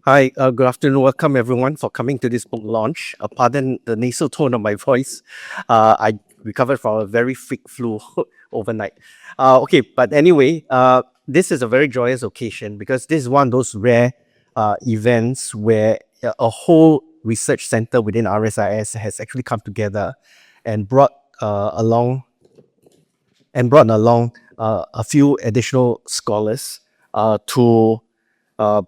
Hi, good afternoon. Welcome everyone for coming to this book launch. Pardon the nasal tone of my voice. I recovered from a very freak flu overnight. Okay, but anyway, this is a very joyous occasion because this is one of those rare events where a whole research center within RSIS has actually come together and brought along a few additional scholars to uh,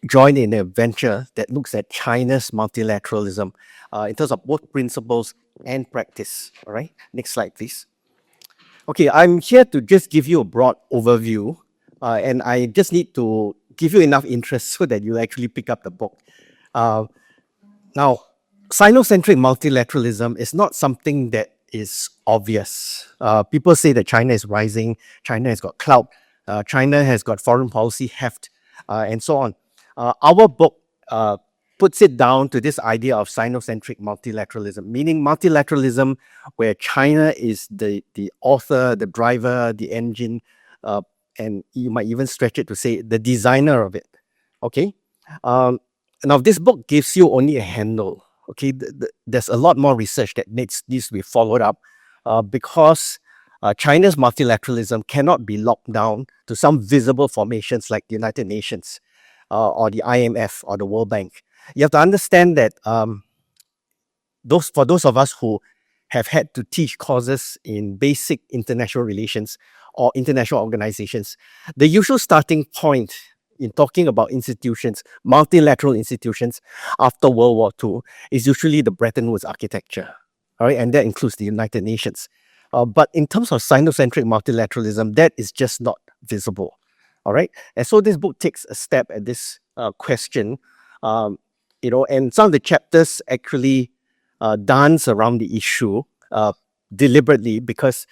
join in a venture that looks at China's multilateralism in terms of both principles and practice. All right, next slide, please. Okay, I'm here to just give you a broad overview, and I just need to give you enough interest so that you actually pick up the book. Uh, Now, Sino-centric multilateralism is not something that is obvious. People say that China is rising, China has got clout, China has got foreign policy heft, and so on. Our book puts it down to this idea of Sino-centric multilateralism, meaning multilateralism where China is the author, the driver, the engine, and you might even stretch it to say the designer of it. Okay? Um, Now, this book gives you only a handle. Okay, there's a lot more research that needs to be followed up because China's multilateralism cannot be locked down to some visible formations like the United Nations or the IMF or the World Bank. You have to understand that those of us who have had to teach courses in basic international relations or international organizations, the usual starting point in talking about institutions, multilateral institutions after World War II is usually the Bretton Woods architecture. All right, and that includes the United Nations. But in terms of Sino-centric multilateralism, that is just not visible. All right, and so this book takes a step at this question, and some of the chapters actually dance around the issue deliberately because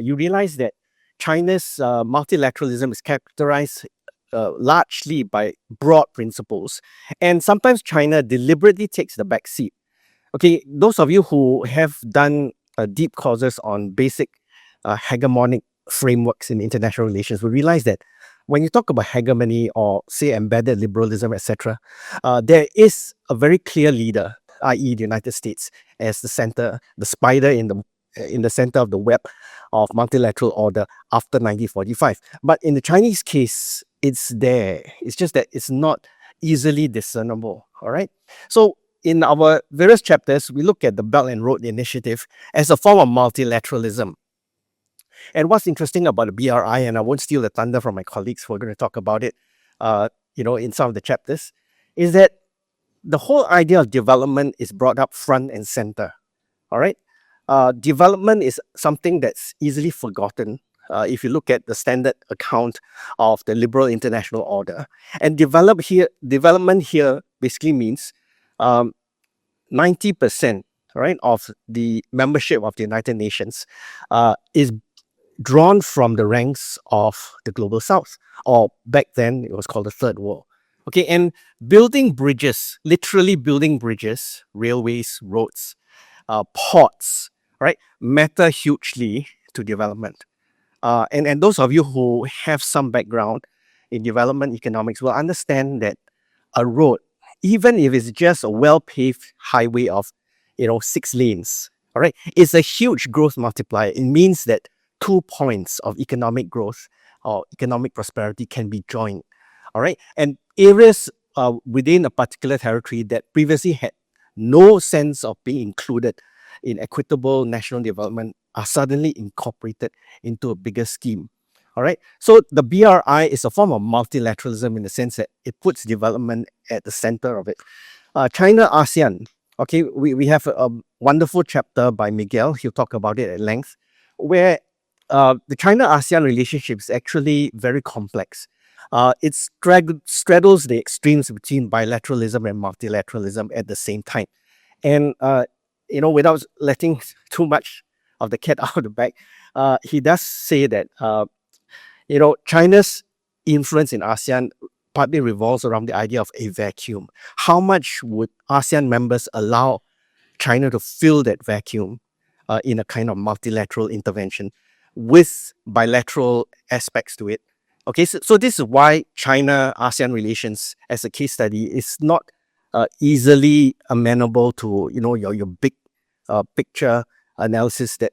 you realize that China's multilateralism is characterized largely by broad principles, and sometimes China deliberately takes the back seat. Okay, those of you who have done deep courses on basic hegemonic frameworks in international relations will realize that when you talk about hegemony or say embedded liberalism, etc., there is a very clear leader, i.e., the United States, as the center, the spider in the center of the web of multilateral order after 1945. But in the Chinese case, it's there. It's just that it's not easily discernible. All right. So in our various chapters, we look at the Belt and Road Initiative as a form of multilateralism. And what's interesting about the BRI, and I won't steal the thunder from my colleagues who are going to talk about it, in some of the chapters, is that the whole idea of development is brought up front and center. All right, development is something that's easily forgotten. If you look at the standard account of the liberal international order, and development here basically means 90%, right, of the membership of the United Nations is drawn from the ranks of the global south, or back then it was called the third world. Okay, and building bridges, literally building bridges, railways, roads, ports, right, matter hugely to development. And those of you who have some background in development economics will understand that a road, even if it's just a well-paved highway of, 6 lanes, all right, is a huge growth multiplier. It means that 2 points of economic growth or economic prosperity can be joined, all right? And areas within a particular territory that previously had no sense of being included in equitable national development are suddenly incorporated into a bigger scheme. All right. So the BRI is a form of multilateralism in the sense that it puts development at the center of it. China ASEAN. Okay, we have a wonderful chapter by Miguel. He'll talk about it at length, where the China ASEAN relationship is actually very complex. It straddles the extremes between bilateralism and multilateralism at the same time. And without letting too much of the cat out of the bag, he does say that China's influence in ASEAN partly revolves around the idea of a vacuum. How much would ASEAN members allow China to fill that vacuum in a kind of multilateral intervention with bilateral aspects to it? Okay, so this is why China-ASEAN relations as a case study is not easily amenable to your big picture analysis that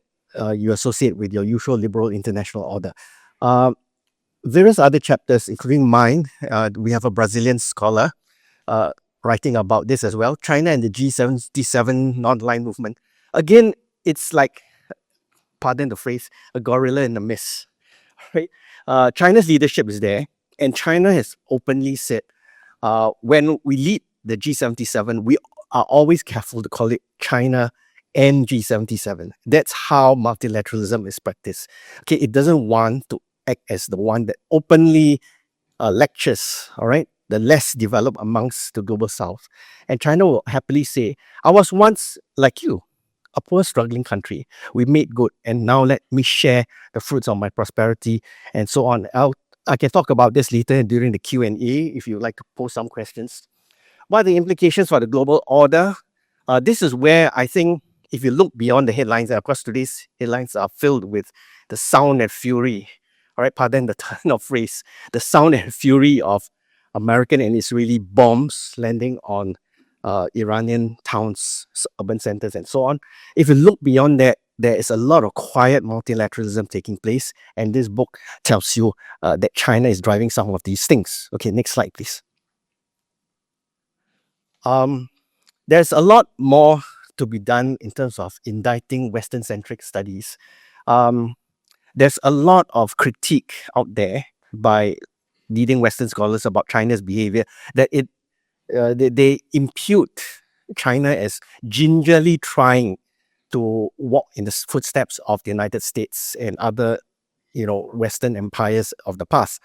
you associate with your usual liberal international order. Various other chapters, including mine, we have a Brazilian scholar uh, writing about this as well. China and the G77 non-aligned movement. Again, it's like, pardon the phrase, a gorilla in the mist. Right? China's leadership is there, and China has openly said, when we lead the G77, we are always careful to call it China and G77. That's how multilateralism is practiced. Okay, it doesn't want to act as the one that openly lectures, all right, the less developed amongst the global south. And China will happily say, I was once like you, a poor struggling country. We made good, and now let me share the fruits of my prosperity and so on. I can talk about this later during the Q&A if you'd like to pose some questions. What are the implications for the global order? This is where I think if you look beyond the headlines, and of course today's headlines are filled with the sound and fury, all right, pardon the turn of phrase, the sound and fury of American and Israeli bombs landing on Iranian towns, urban centers, and so on. If you look beyond that, there is a lot of quiet multilateralism taking place, and this book tells you that China is driving some of these things. Okay, next slide, please. There's a lot more to be done in terms of indicting Western-centric studies. There's a lot of critique out there by leading Western scholars about China's behavior that they impute China as gingerly trying to walk in the footsteps of the United States and other Western empires of the past,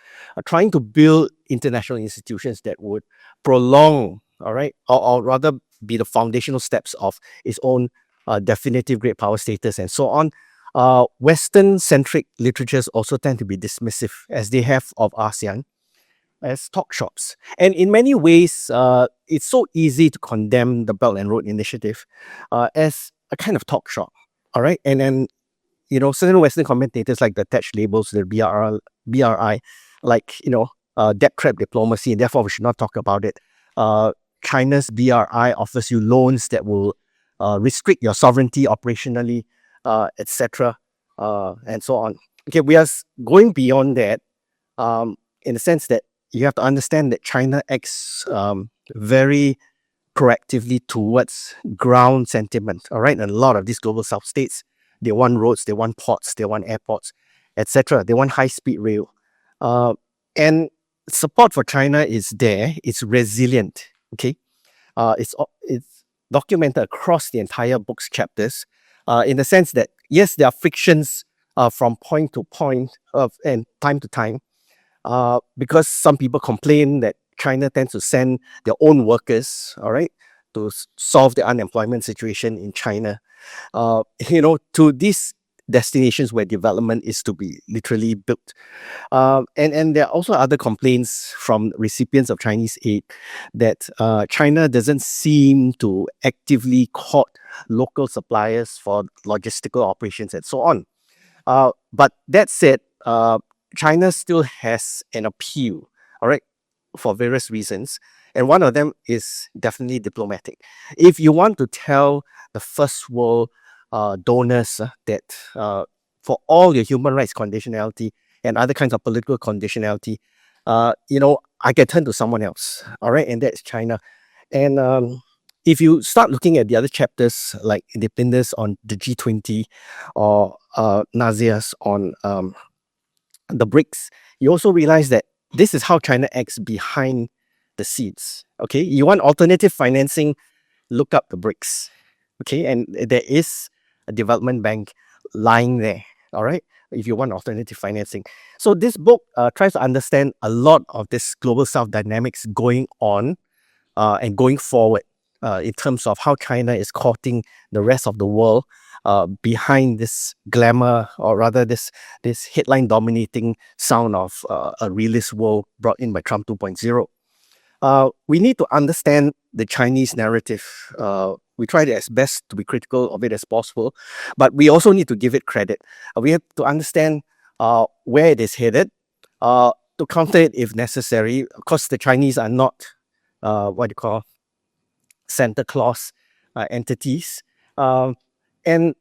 trying to build international institutions that would prolong, all right, or rather be the foundational steps of its own definitive great power status and so on. Western-centric literatures also tend to be dismissive, as they have of ASEAN, as talk shops. And in many ways, it's so easy to condemn the Belt and Road Initiative as a kind of talk shop, all right? And then, certain Western commentators like the attached labels, the BRI, like, debt trap diplomacy, and therefore we should not talk about it. China's BRI offers you loans that will restrict your sovereignty operationally, etc., and so on. Okay, we are going beyond that in the sense that you have to understand that China acts very proactively towards ground sentiment, all right? And a lot of these global south states, they want roads, they want ports, they want airports, etc. They want high-speed rail. And support for China is there. It's resilient, okay? It's documented across the entire book's chapters in the sense that, yes, there are frictions from point to point and time to time because some people complain that China tends to send their own workers, all right, to solve the unemployment situation in China, to these destinations where development is to be literally built. And there are also other complaints from recipients of Chinese aid that China doesn't seem to actively court local suppliers for logistical operations and so on. But that said, China still has an appeal, all right, for various reasons. And one of them is definitely diplomatic. If you want to tell the first world donors that for all your human rights conditionality and other kinds of political conditionality, I can turn to someone else, all right, and that's China. And if you start looking at the other chapters, like Independence on the G20 or Nazia's on the BRICS, you also realize that this is how China acts behind the scenes. Okay, you want alternative financing, look up the BRICS. Okay, and there is a development bank lying there. All right, if you want alternative financing. So this book tries to understand a lot of this global south dynamics going on and going forward in terms of how China is courting the rest of the world behind this glamour, or rather this headline dominating sound of a realist world brought in by Trump 2.0. We need to understand the Chinese narrative. We try as best to be critical of it as possible, but we also need to give it credit. We have to understand where it is headed, to to counter it if necessary. Of course, the Chinese are not what you call Santa Claus entities. And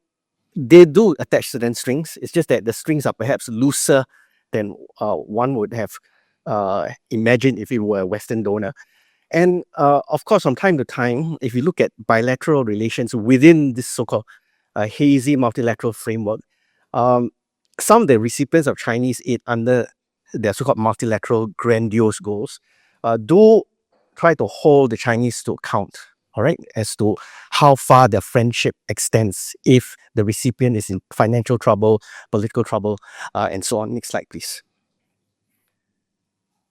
they do attach certain strings. It's just that the strings are perhaps looser than one would have imagined if it were a Western donor. And of course, from time to time, if you look at bilateral relations within this so-called hazy multilateral framework, some of the recipients of Chinese aid under their so-called multilateral grandiose goals do try to hold the Chinese to account, all right, as to how far their friendship extends if the recipient is in financial trouble, political trouble, and so on. Next slide, please.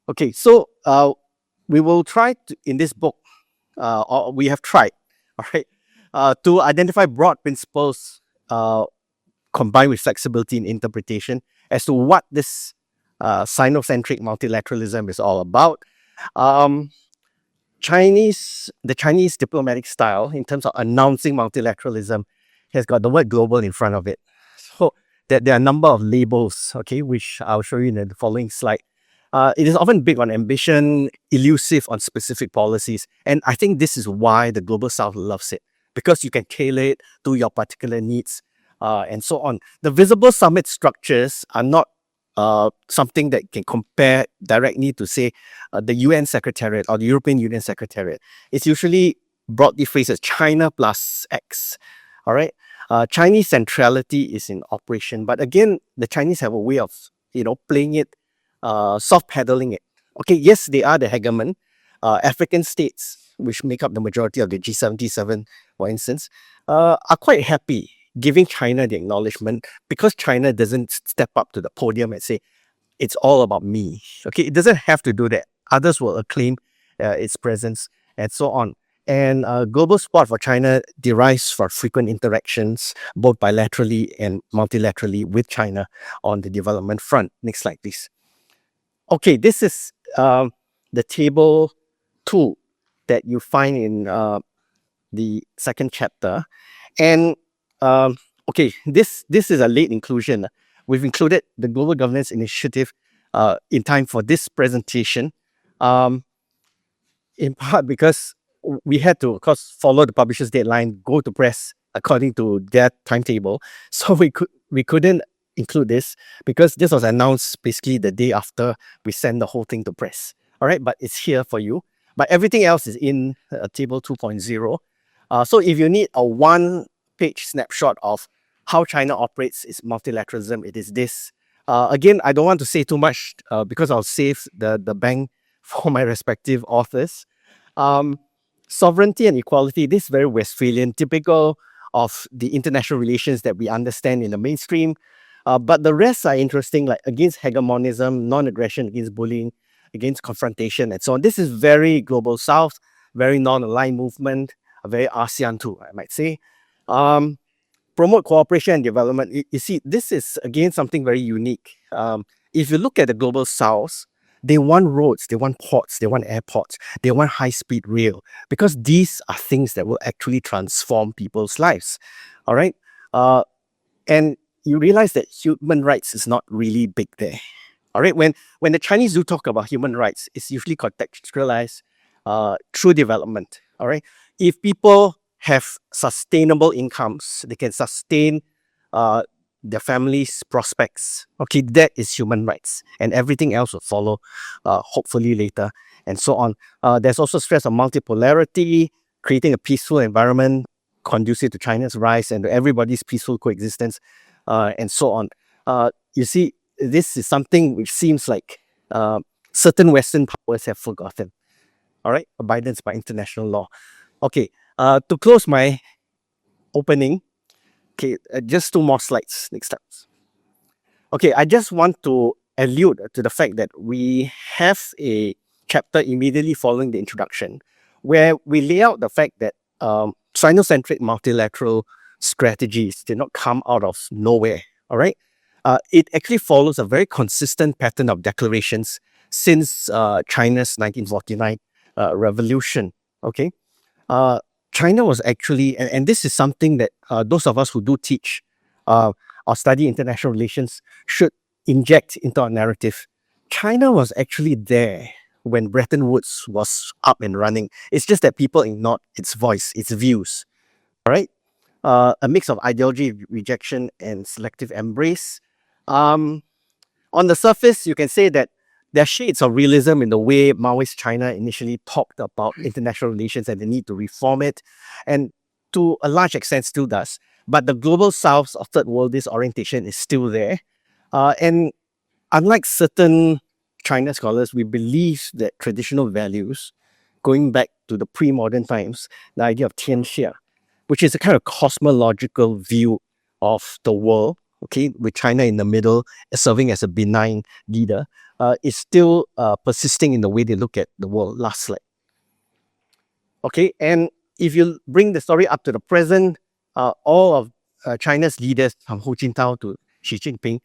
Okay, so we will try to, in this book, or we have tried, all right, to identify broad principles combined with flexibility in interpretation as to what this Sino-centric multilateralism is all about. The Chinese diplomatic style, in terms of announcing multilateralism, has got the word global in front of it. So there are a number of labels, okay, which I'll show you in the following slide. It is often big on ambition, elusive on specific policies. And I think this is why the Global South loves it, because you can tailor it to your particular needs and so on. The visible summit structures are not something that can compare directly to, say, the UN Secretariat or the European Union Secretariat. It's usually broadly phrased as China plus X, all right? Chinese centrality is in operation, but again, the Chinese have a way of, playing it, soft pedaling it. Okay, yes, they are the hegemon. African states, which make up the majority of the G77, for instance, are quite happy giving China the acknowledgement because China doesn't step up to the podium and say, it's all about me. Okay, it doesn't have to do that. Others will acclaim its presence and so on. And global support for China derives from frequent interactions, both bilaterally and multilaterally with China on the development front. Next slide, please. Okay, this is the table 2 that you find in the second chapter. And okay, this is a late inclusion. We've included the Global Governance Initiative in time for this presentation, in part because we had to, of course, follow the publisher's deadline, go to press according to their timetable. So we couldn't include this because this was announced basically the day after we sent the whole thing to press. All right, but it's here for you. But everything else is in table 2.0. So if you need a one-page snapshot of how China operates its multilateralism, it is this. Again, I don't want to say too much because I'll save the bank for my respective authors. Sovereignty and equality, this is very Westphalian, typical of the international relations that we understand in the mainstream. But the rest are interesting, like against hegemonism, non-aggression, against bullying, against confrontation, and so on. This is very Global South, very non-aligned movement, very ASEAN too, I might say. Promote cooperation and development. You see, this is again something very unique. If you look at the Global South, they want roads, they want ports, they want airports, they want high-speed rail, because these are things that will actually transform people's lives. All right? And you realize that human rights is not really big there. All right? When the Chinese do talk about human rights, it's usually contextualized through development. All right? If people have sustainable incomes, they can sustain their family's prospects. Okay, that is human rights, and everything else will follow, hopefully later, and so on. There's also stress on multipolarity, creating a peaceful environment conducive to China's rise and to everybody's peaceful coexistence, and so on. You see, this is something which seems like certain Western powers have forgotten. All right, abidance by international law. Okay, to close my opening, okay, just 2 more slides. Next time. Okay, I just want to allude to the fact that we have a chapter immediately following the introduction where we lay out the fact that Sino-centric multilateral strategies did not come out of nowhere, all right? It actually follows a very consistent pattern of declarations since China's 1949 revolution, okay? China was actually, and this is something that those of us who do teach or study international relations should inject into our narrative. China was actually there when Bretton Woods was up and running. It's just that people ignored its voice, its views. All right. A mix of ideology, rejection, and selective embrace. Um, on the surface, you can say that there are shades of realism in the way Maoist China initially talked about international relations and the need to reform it, and to a large extent still does. But the global south of third worldist orientation is still there. And unlike certain China scholars, we believe that traditional values, going back to the pre-modern times, the idea of Tianxia, which is a kind of cosmological view of the world, okay, with China in the middle, serving as a benign leader, is still persisting in the way they look at the world. Last slide. Okay, and if you bring the story up to the present, all of China's leaders, from Hu Jintao to Xi Jinping,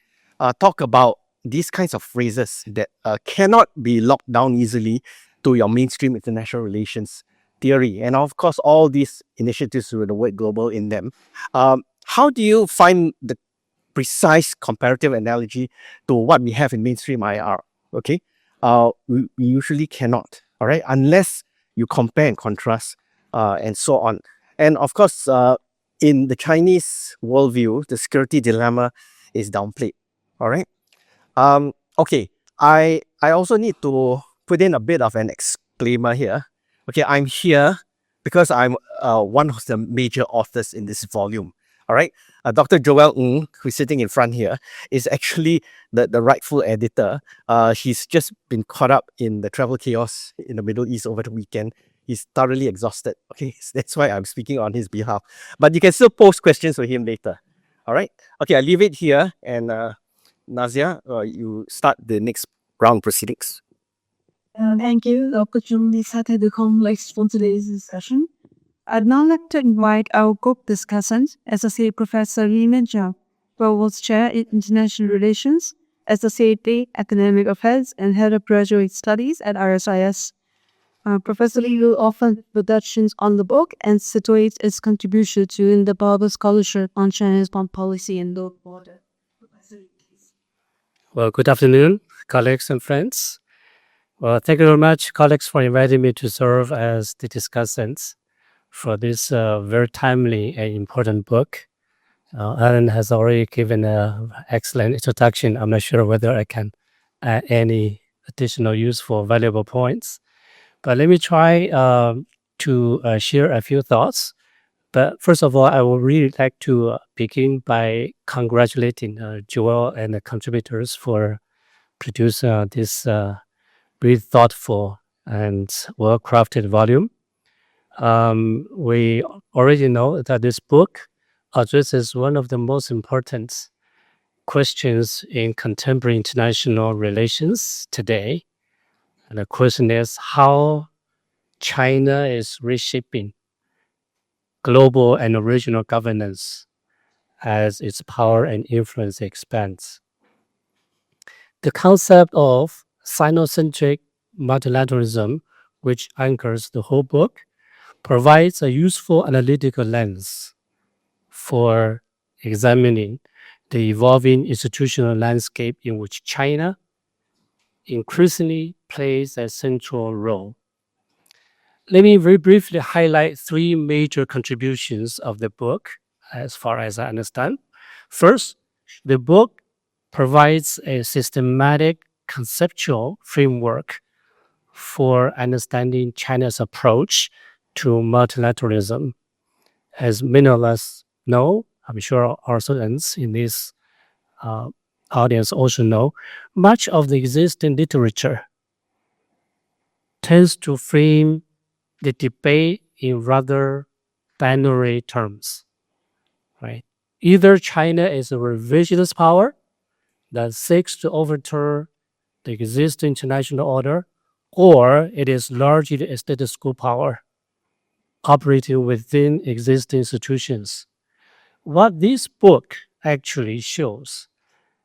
talk about these kinds of phrases that cannot be locked down easily to your mainstream international relations theory. And of course, all these initiatives with the word global in them. How do you find the precise comparative analogy to what we have in mainstream IR? Okay, we usually cannot, all right, unless you compare and contrast and so on. And of course, in the Chinese worldview, the security dilemma is downplayed, all right? Okay, I also need to put in a bit of an exclaimer here. Okay, I'm here because I'm one of the major authors in this volume. All right, Dr. Joel Ng, who's sitting in front here, is actually the rightful editor. He's just been caught up in the travel chaos in the Middle East over the weekend. He's thoroughly exhausted. Okay, that's why I'm speaking on his behalf. But you can still post questions for him later. All right. Okay, I leave it here, and Nazia, you start the next round proceedings. Thank you. The opportunity started the complex for today's discussion. I'd now like to invite our group discussants, Associate Professor Lee Minjia, Provost Chair in International Relations, Associate Dean Academic Affairs, and Head of Graduate Studies at RSIS. Professor Lee will offer introductions on the book and situate its contribution to in the broader scholarship on China's foreign policy and global border. Well, good afternoon, colleagues and friends. Well, thank you very much, colleagues, for inviting me to serve as the discussants for this very timely and important book. Alan has already given an excellent introduction. I'm not sure whether I can add any additional useful, valuable points. But let me try to share a few thoughts. But first of all, I would really like to begin by congratulating Joel and the contributors for producing this very thoughtful and well-crafted volume. We already know that this book addresses one of the most important questions in contemporary international relations today. And the question is how China is reshaping global and regional governance as its power and influence expands. The concept of Sino-centric multilateralism, which anchors the whole book, provides a useful analytical lens for examining the evolving institutional landscape in which China increasingly plays a central role. Let me very briefly highlight three major contributions of the book, as far as I understand. First, the book provides a systematic conceptual framework for understanding China's approach to multilateralism. As many of us know, I'm sure our students in this audience also know, much of the existing literature tends to frame the debate in rather binary terms, right? Either China is a revisionist power that seeks to overturn the existing international order, or it is largely a status quo power operating within existing institutions. What this book actually shows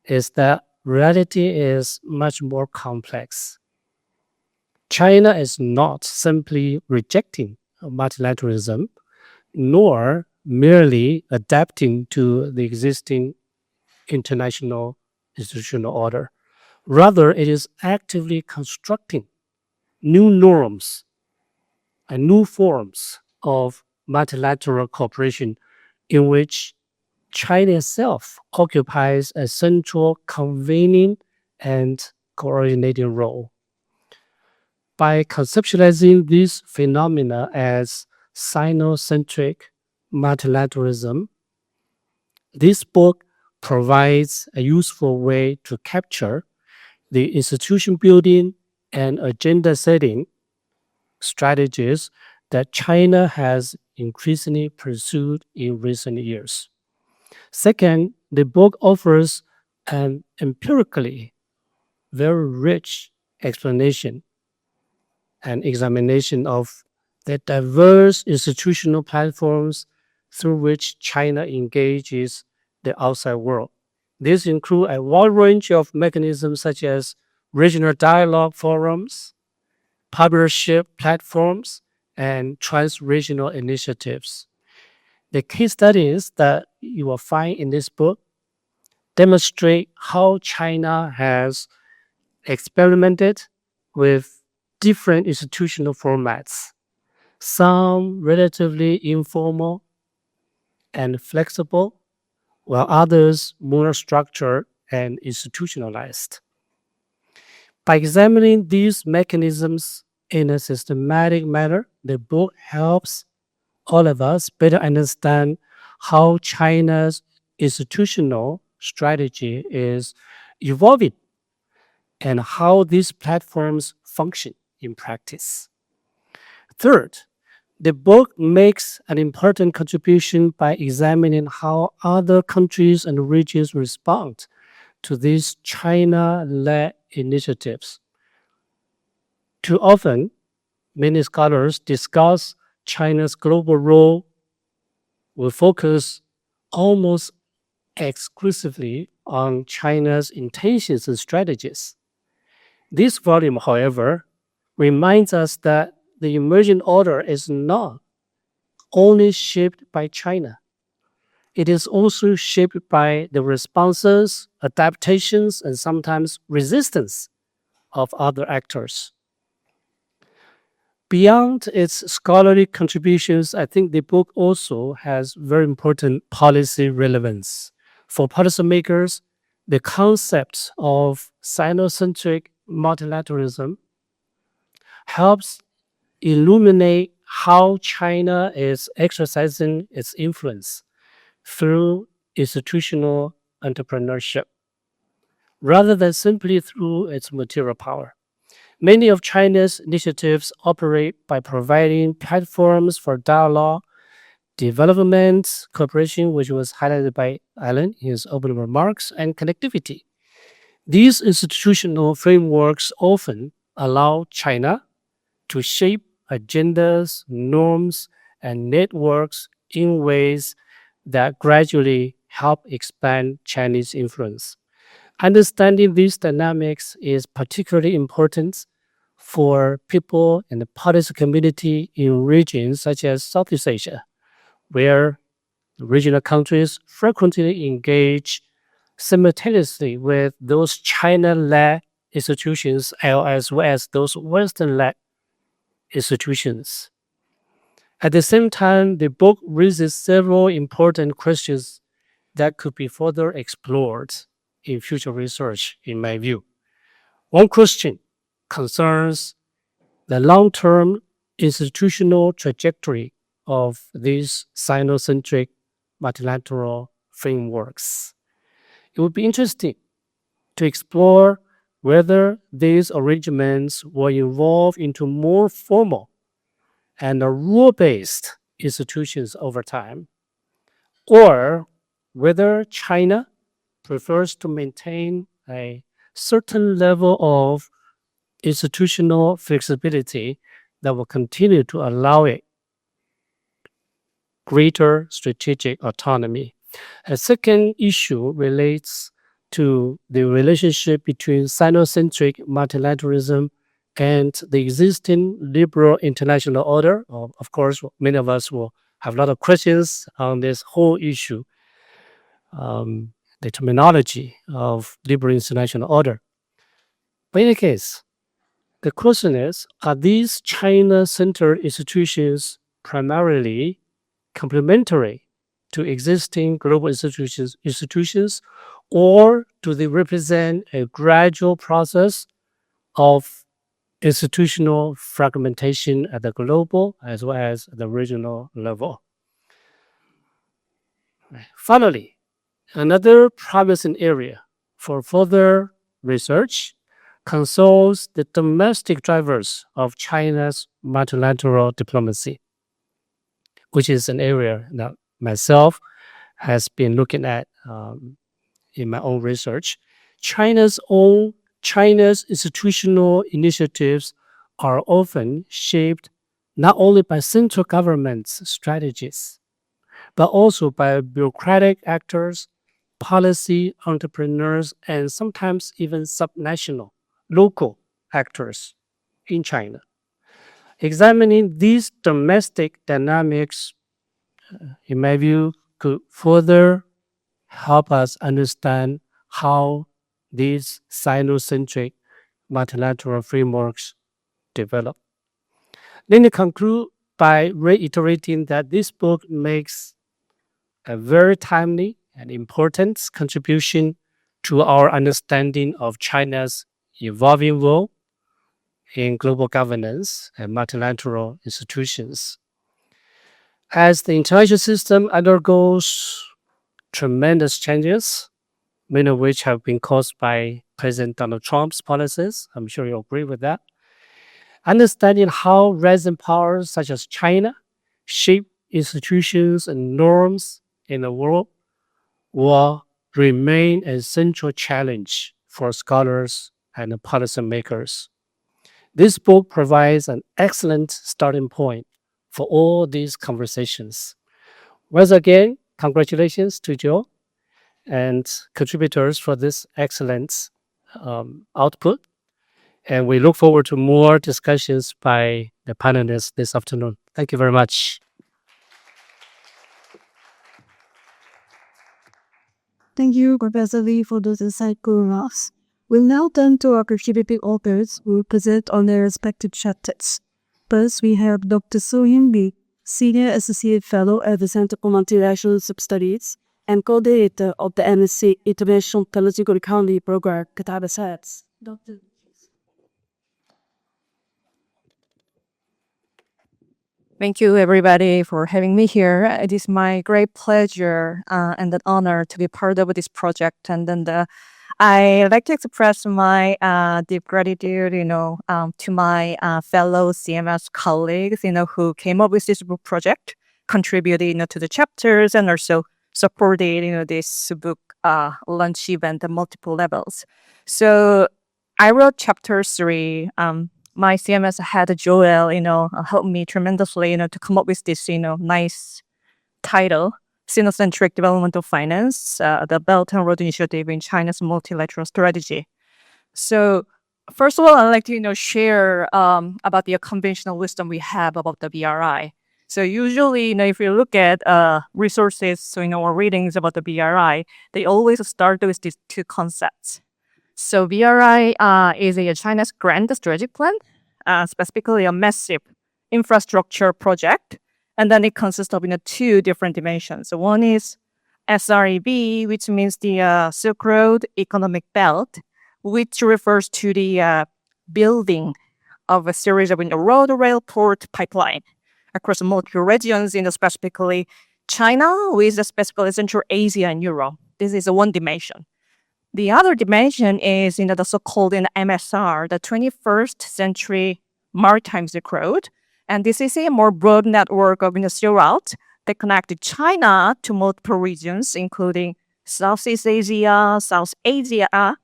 is that reality is much more complex. China is not simply rejecting multilateralism, nor merely adapting to the existing international institutional order. Rather, it is actively constructing new norms and new forms of multilateral cooperation in which China itself occupies a central convening and coordinating role. By conceptualizing these phenomena as Sino-centric multilateralism, this book provides a useful way to capture the institution building and agenda setting strategies that China has increasingly pursued in recent years. Second, the book offers an empirically very rich explanation and examination of the diverse institutional platforms through which China engages the outside world. These include a wide range of mechanisms such as regional dialogue forums, partnership platforms, and trans-regional initiatives. The case studies that you will find in this book demonstrate how China has experimented with different institutional formats, some relatively informal and flexible, while others more structured and institutionalized. By examining these mechanisms in a systematic manner, the book helps all of us better understand how China's institutional strategy is evolving and how these platforms function in practice. Third, the book makes an important contribution by examining how other countries and regions respond to these China led initiatives. Too often, many scholars discuss China's global role will focus almost exclusively on China's intentions and strategies. This volume, however, reminds us that the emerging order is not only shaped by China. It is also shaped by the responses, adaptations, and sometimes resistance of other actors. Beyond its scholarly contributions, I think the book also has very important policy relevance. For policymakers, the concept of Sino-centric multilateralism helps illuminate how China is exercising its influence through institutional entrepreneurship rather than simply through its material power. Many of China's initiatives operate by providing platforms for dialogue, development, cooperation, which was highlighted by Alan in his opening remarks, and connectivity. These institutional frameworks often allow China to shape agendas, norms, and networks in ways that gradually help expand Chinese influence. Understanding these dynamics is particularly important for people in the policy community in regions such as Southeast Asia, where regional countries frequently engage simultaneously with those China led institutions as well as those Western led institutions. At the same time, the book raises several important questions that could be further explored in future research, in my view. One question concerns the long term institutional trajectory of these Sino-centric multilateral frameworks. It would be interesting to explore whether these arrangements will evolve into more formal and rule-based institutions over time, or whether China prefers to maintain a certain level of institutional flexibility that will continue to allow it greater strategic autonomy. A second issue relates to the relationship between Sino-centric multilateralism and the existing liberal international order. Of course, many of us will have a lot of questions on this whole issue, the terminology of liberal international order. But in any case, the question is, are these China-centered institutions primarily complementary to existing global institutions, or do they represent a gradual process of institutional fragmentation at the global as well as the regional level? Finally, another promising area for further research concerns the domestic drivers of China's multilateral diplomacy, which is an area that myself has been looking at in my own research. China's institutional initiatives are often shaped not only by central government's strategies, but also by bureaucratic actors, policy entrepreneurs, and sometimes even subnational, local actors in China. Examining these domestic dynamics, in my view, could further help us understand how these Sino-centric multilateral frameworks develop. Let me conclude by reiterating that this book makes a very timely and important contribution to our understanding of China's evolving role in global governance and multilateral institutions. As the international system undergoes tremendous changes, many of which have been caused by President Donald Trump's policies, I'm sure you agree with that. Understanding how rising powers such as China shape institutions and norms in the world will remain a central challenge for scholars and policymakers. This book provides an excellent starting point for all these conversations. Once again, congratulations to Joe and contributors for this excellent output. And we look forward to more discussions by the panelists this afternoon. Thank you very much. Thank you, Professor Lee, for those insightful remarks. We'll now turn to our contributing authors who will present on their respective chapters. First, we have Dr. So-Hyun Lee, Senior Associate Fellow at the Center for Multilateralism Studies and co-director of the MSc International Political Economy program at RSIS. Dr. Thank you, everybody, for having me here. It is my great pleasure and an honor to be part of this project. And then I like to express my deep gratitude, to my fellow CMS colleagues, who came up with this book project, contributed, to the chapters, and also supported, this book launch event at multiple levels. So I wrote chapter 3. My CMS head, Joel, helped me tremendously, to come up with this, nice title, Sino-centric Development of Finance, the Belt and Road Initiative in China's Multilateral Strategy. So first of all, I'd like to, share about the conventional wisdom we have about the BRI. So usually, if you look at resources, or readings about the BRI, they always start with these two concepts. So BRI is China's grand strategic plan, specifically a massive infrastructure project. And then it consists of two different dimensions. So one is SREB, which means the Silk Road Economic Belt, which refers to the building of a series of road, rail, port, pipeline across multiple regions, specifically China with specifically Central Asia and Europe. This is one dimension. The other dimension is the so-called MSR, the 21st Century Maritime Silk Road. And this is a more broad network of steel routes that connect China to multiple regions, including Southeast Asia, South Asia,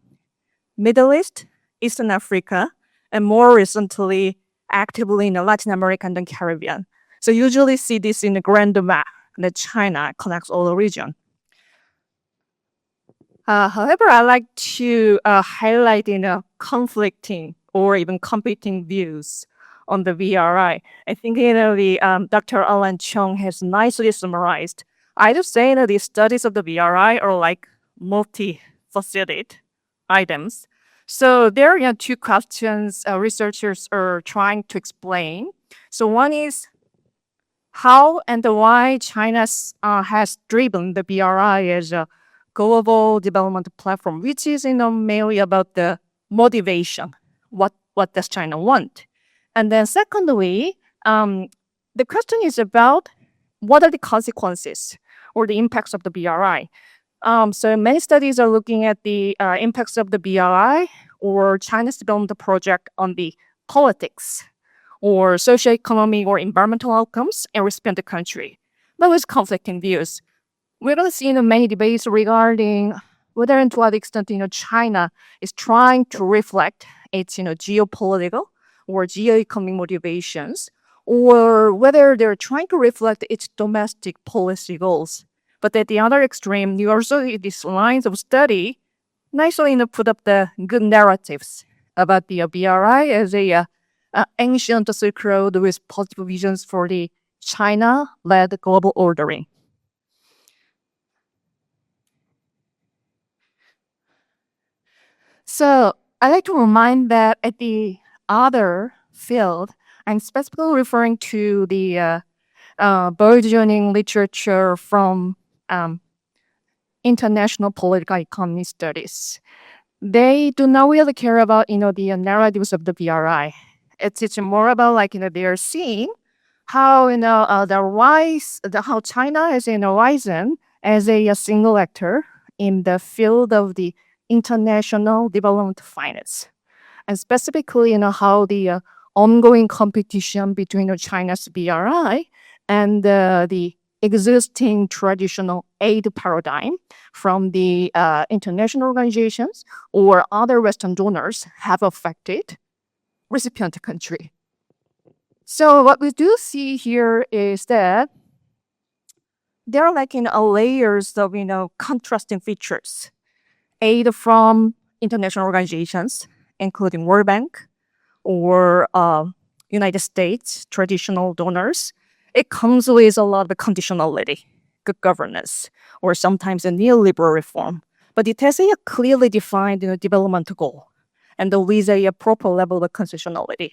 Middle East, Eastern Africa, and more recently, actively in Latin America and the Caribbean. So usually see this in the grand map that China connects all the region. However, I like to highlight conflicting or even competing views on the BRI. I think Dr. Alan Chung has nicely summarized. I would say that the studies of the BRI are like multifaceted items. So there are two questions researchers are trying to explain. So one is how and why China has driven the BRI as a global development platform, which is mainly about the motivation. What does China want? And then secondly, the question is about what are the consequences or the impacts of the BRI. So many studies are looking at the impacts of the BRI or China's development project on the politics or socioeconomic or environmental outcomes in respective country, but with conflicting views. We're going to see many debates regarding whether and to what extent China is trying to reflect its geopolitical or geoeconomic motivations, or whether they're trying to reflect its domestic policy goals. But at the other extreme, you also see these lines of study nicely put up the good narratives about the BRI as a ancient Silk Road with positive visions for the China-led global ordering. So I like to remind that at the other field, I'm specifically referring to the burgeoning literature from international political economy studies. They do not really care about the narratives of the BRI. It's more about they're seeing how how China has risen as a single actor in the field of the international development finance, and specifically how the ongoing competition between China's BRI and the existing traditional aid paradigm from the international organizations or other Western donors have affected recipient country. So what we do see here is that there are layers of contrasting features. Aid from international organizations, including World Bank or United States traditional donors, it comes with a lot of conditionality, good governance, or sometimes a neoliberal reform. But it has a clearly defined development goal and with a proper level of conditionality.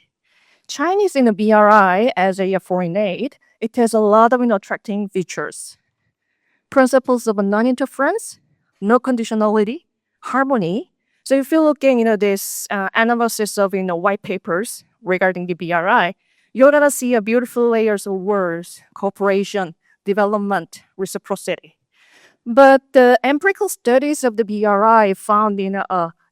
Chinese in the BRI as a foreign aid, it has a lot of attracting features. Principles of non-interference, no conditionality, harmony. So if you look at this analysis of white papers regarding the BRI, you're gonna see a beautiful layers of words: cooperation, development, reciprocity. But the empirical studies of the BRI found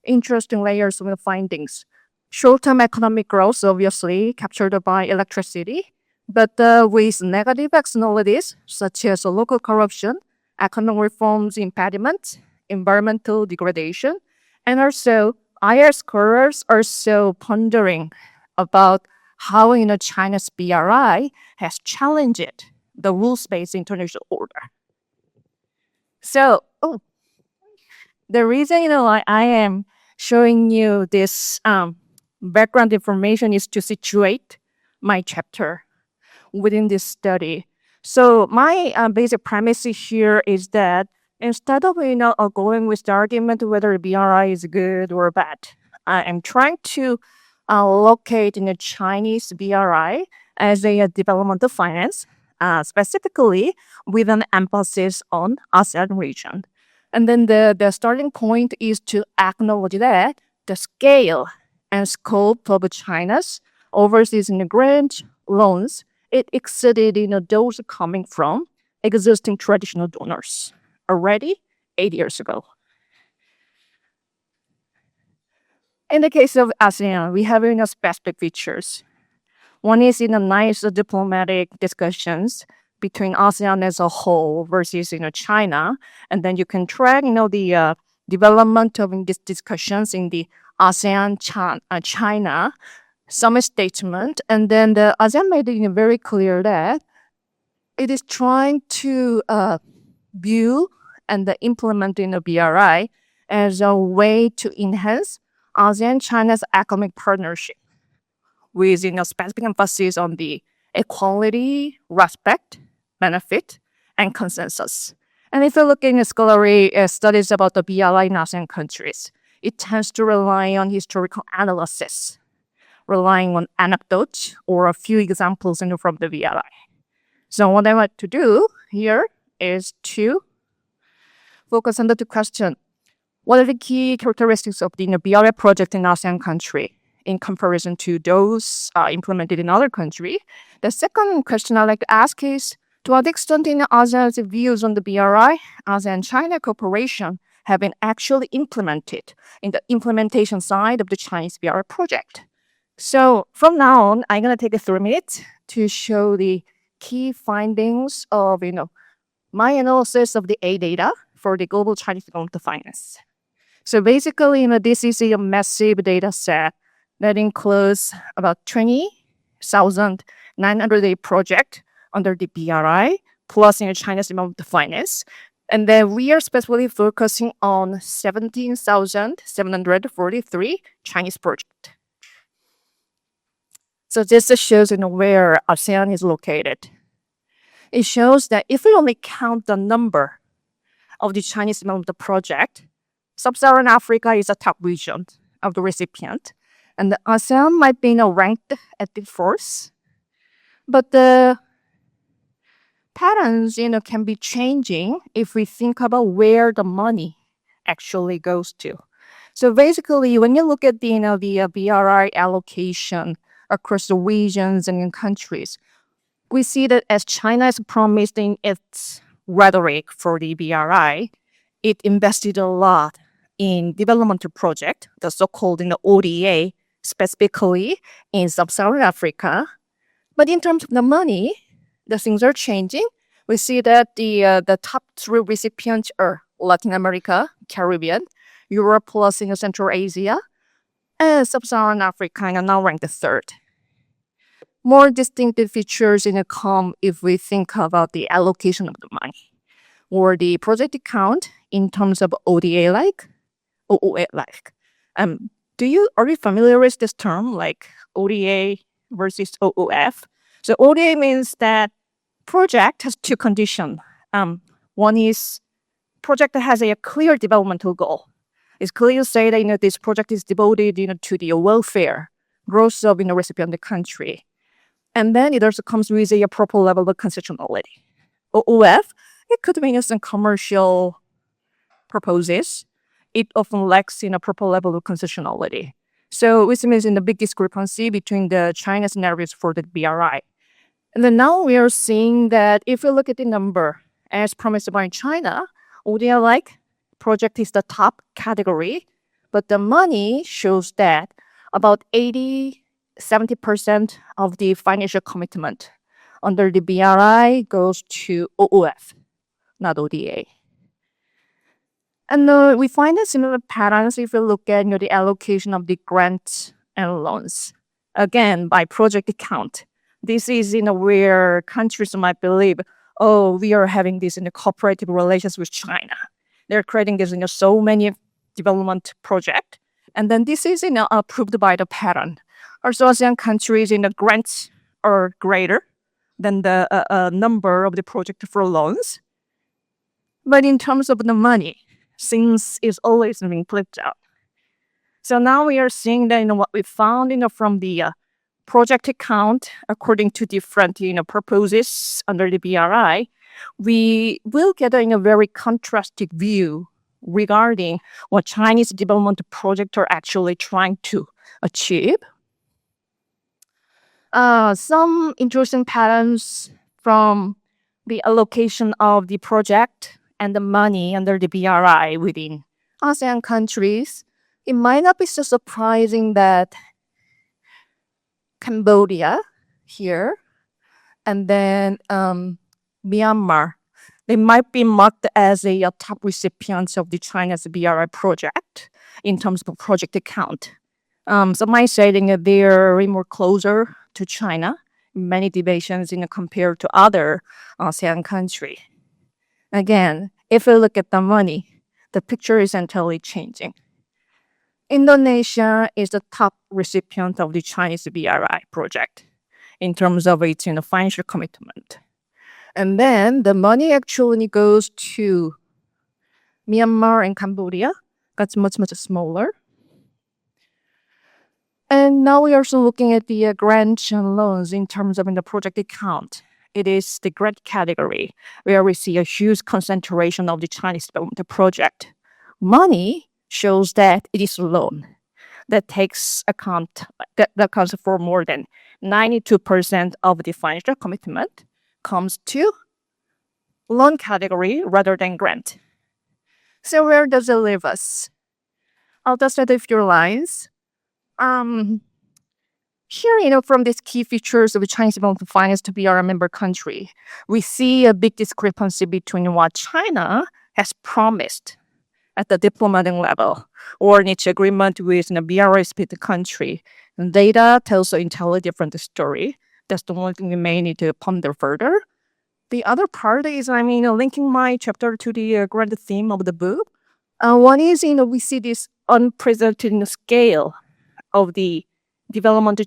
interesting layers of findings. Short-term economic growth, obviously captured by electricity, but with negative externalities such as local corruption, economic reforms impediments, environmental degradation, and also IR scholars are so pondering about how China's BRI has challenged the rules-based international order. So, the reason I am showing you this background information is to situate my chapter within this study. So my basic premise here is that instead of going with the argument whether BRI is good or bad, I am trying to locate in the Chinese BRI as a development of finance, specifically with an emphasis on ASEAN region. And then the starting point is to acknowledge that the scale and scope of China's overseas grant loans, it exceeded those coming from existing traditional donors already 8 years ago. In the case of ASEAN, we have specific features. One is nice diplomatic discussions between ASEAN as a whole versus China, and then you can track the development of these discussions in the ASEAN China summit statement, and then the ASEAN made it very clear that it is trying to view and implement the BRI as a way to enhance ASEAN-China's economic partnership with specific emphasis on the equality, respect, benefit, and consensus. And if you look in scholarly studies about the BRI in ASEAN countries, it tends to rely on historical analysis, relying on anecdotes or a few examples from the BRI. So what I want to do here is to focus on the two questions. What are the key characteristics of the BRI project in ASEAN country in comparison to those implemented in other countries? The second question I'd like to ask is, to what extent in ASEAN's views on the BRI, ASEAN-China cooperation have been actually implemented in the implementation side of the Chinese BRI project? So from now on, I'm going to take 3 minutes to show the key findings of my analysis of the A data for the global Chinese development finance. So basically, this is a massive data set that includes about 20,908 projects under the BRI, plus China's development finance. And then we are specifically focusing on 17,743 Chinese projects. So this just shows where ASEAN is located. It shows that if we only count the number of the Chinese development project, Sub-Saharan Africa is a top region of the recipient, and the ASEAN might be ranked at the fourth. But the patterns can be changing if we think about where the money actually goes to. So basically, when you look at the BRI allocation across the regions and in countries, we see that as China is promised in its rhetoric for the BRI, it invested a lot in developmental project, the so-called ODA, specifically in Sub-Saharan Africa. But in terms of the money, the things are changing. We see that the top 3 recipients are Latin America, Caribbean, Europe plus Central Asia, and Sub-Saharan Africa are now ranked 3rd. More distinctive features come if we think about the allocation of the money or the project account in terms of ODA-like, OOA-like. Are you familiar with this term, like ODA versus OOF? So ODA means that project has 2 conditions. One is project that has a clear developmental goal. It's clear to say that this project is devoted to the welfare, growth of recipient country. And then it also comes with a proper level of constitutionality. OOF, it could mean some commercial purposes. It often lacks proper level of constitutionality. So which means the big discrepancy between the China scenarios for the BRI. And then now we are seeing that if you look at the number as promised by China, ODA-like project is the top category, but the money shows that about 70% of the financial commitment under the BRI goes to OOF, not ODA. And we find a similar patterns if you look at the allocation of the grants and loans. Again, by project account. This is where countries might believe, we are having this cooperative relations with China. They're creating this so many development projects. And then this is approved by the pattern. Also, ASEAN countries the grants are greater than the number of the project for loans. But in terms of the money, things is always being flipped out. So now we are seeing that what we found from the project account according to different purposes under the BRI, we will get a very contrasting view regarding what Chinese development projects are actually trying to achieve. Some interesting patterns from the allocation of the project and the money under the BRI within ASEAN countries. It might not be so surprising that Cambodia here and then Myanmar, they might be marked as a top recipients of the China's BRI project in terms of project account. Some might say that they're more closer to China, many divisions compared to other ASEAN countries. Again, if you look at the money, the picture is entirely changing. Indonesia is the top recipient of the Chinese BRI project in terms of its financial commitment. And then the money actually goes to Myanmar and Cambodia, got much, much smaller. And now we are also looking at the grant and loans in terms of in the project account. It is the grant category where we see a huge concentration of the Chinese development project. Money shows that it is loan that accounts for more than 92% of the financial commitment comes to loan category rather than grant. So where does it leave us? I'll just add a few lines. Here, from these key features of Chinese development finance to be our member country, we see a big discrepancy between what China has promised at the diplomatic level or in its agreement with the BRICS country. And data tells an entirely different story. That's the one thing we may need to ponder further. The other part is, linking my chapter to the grand theme of the book. One is, we see this unprecedented scale of the development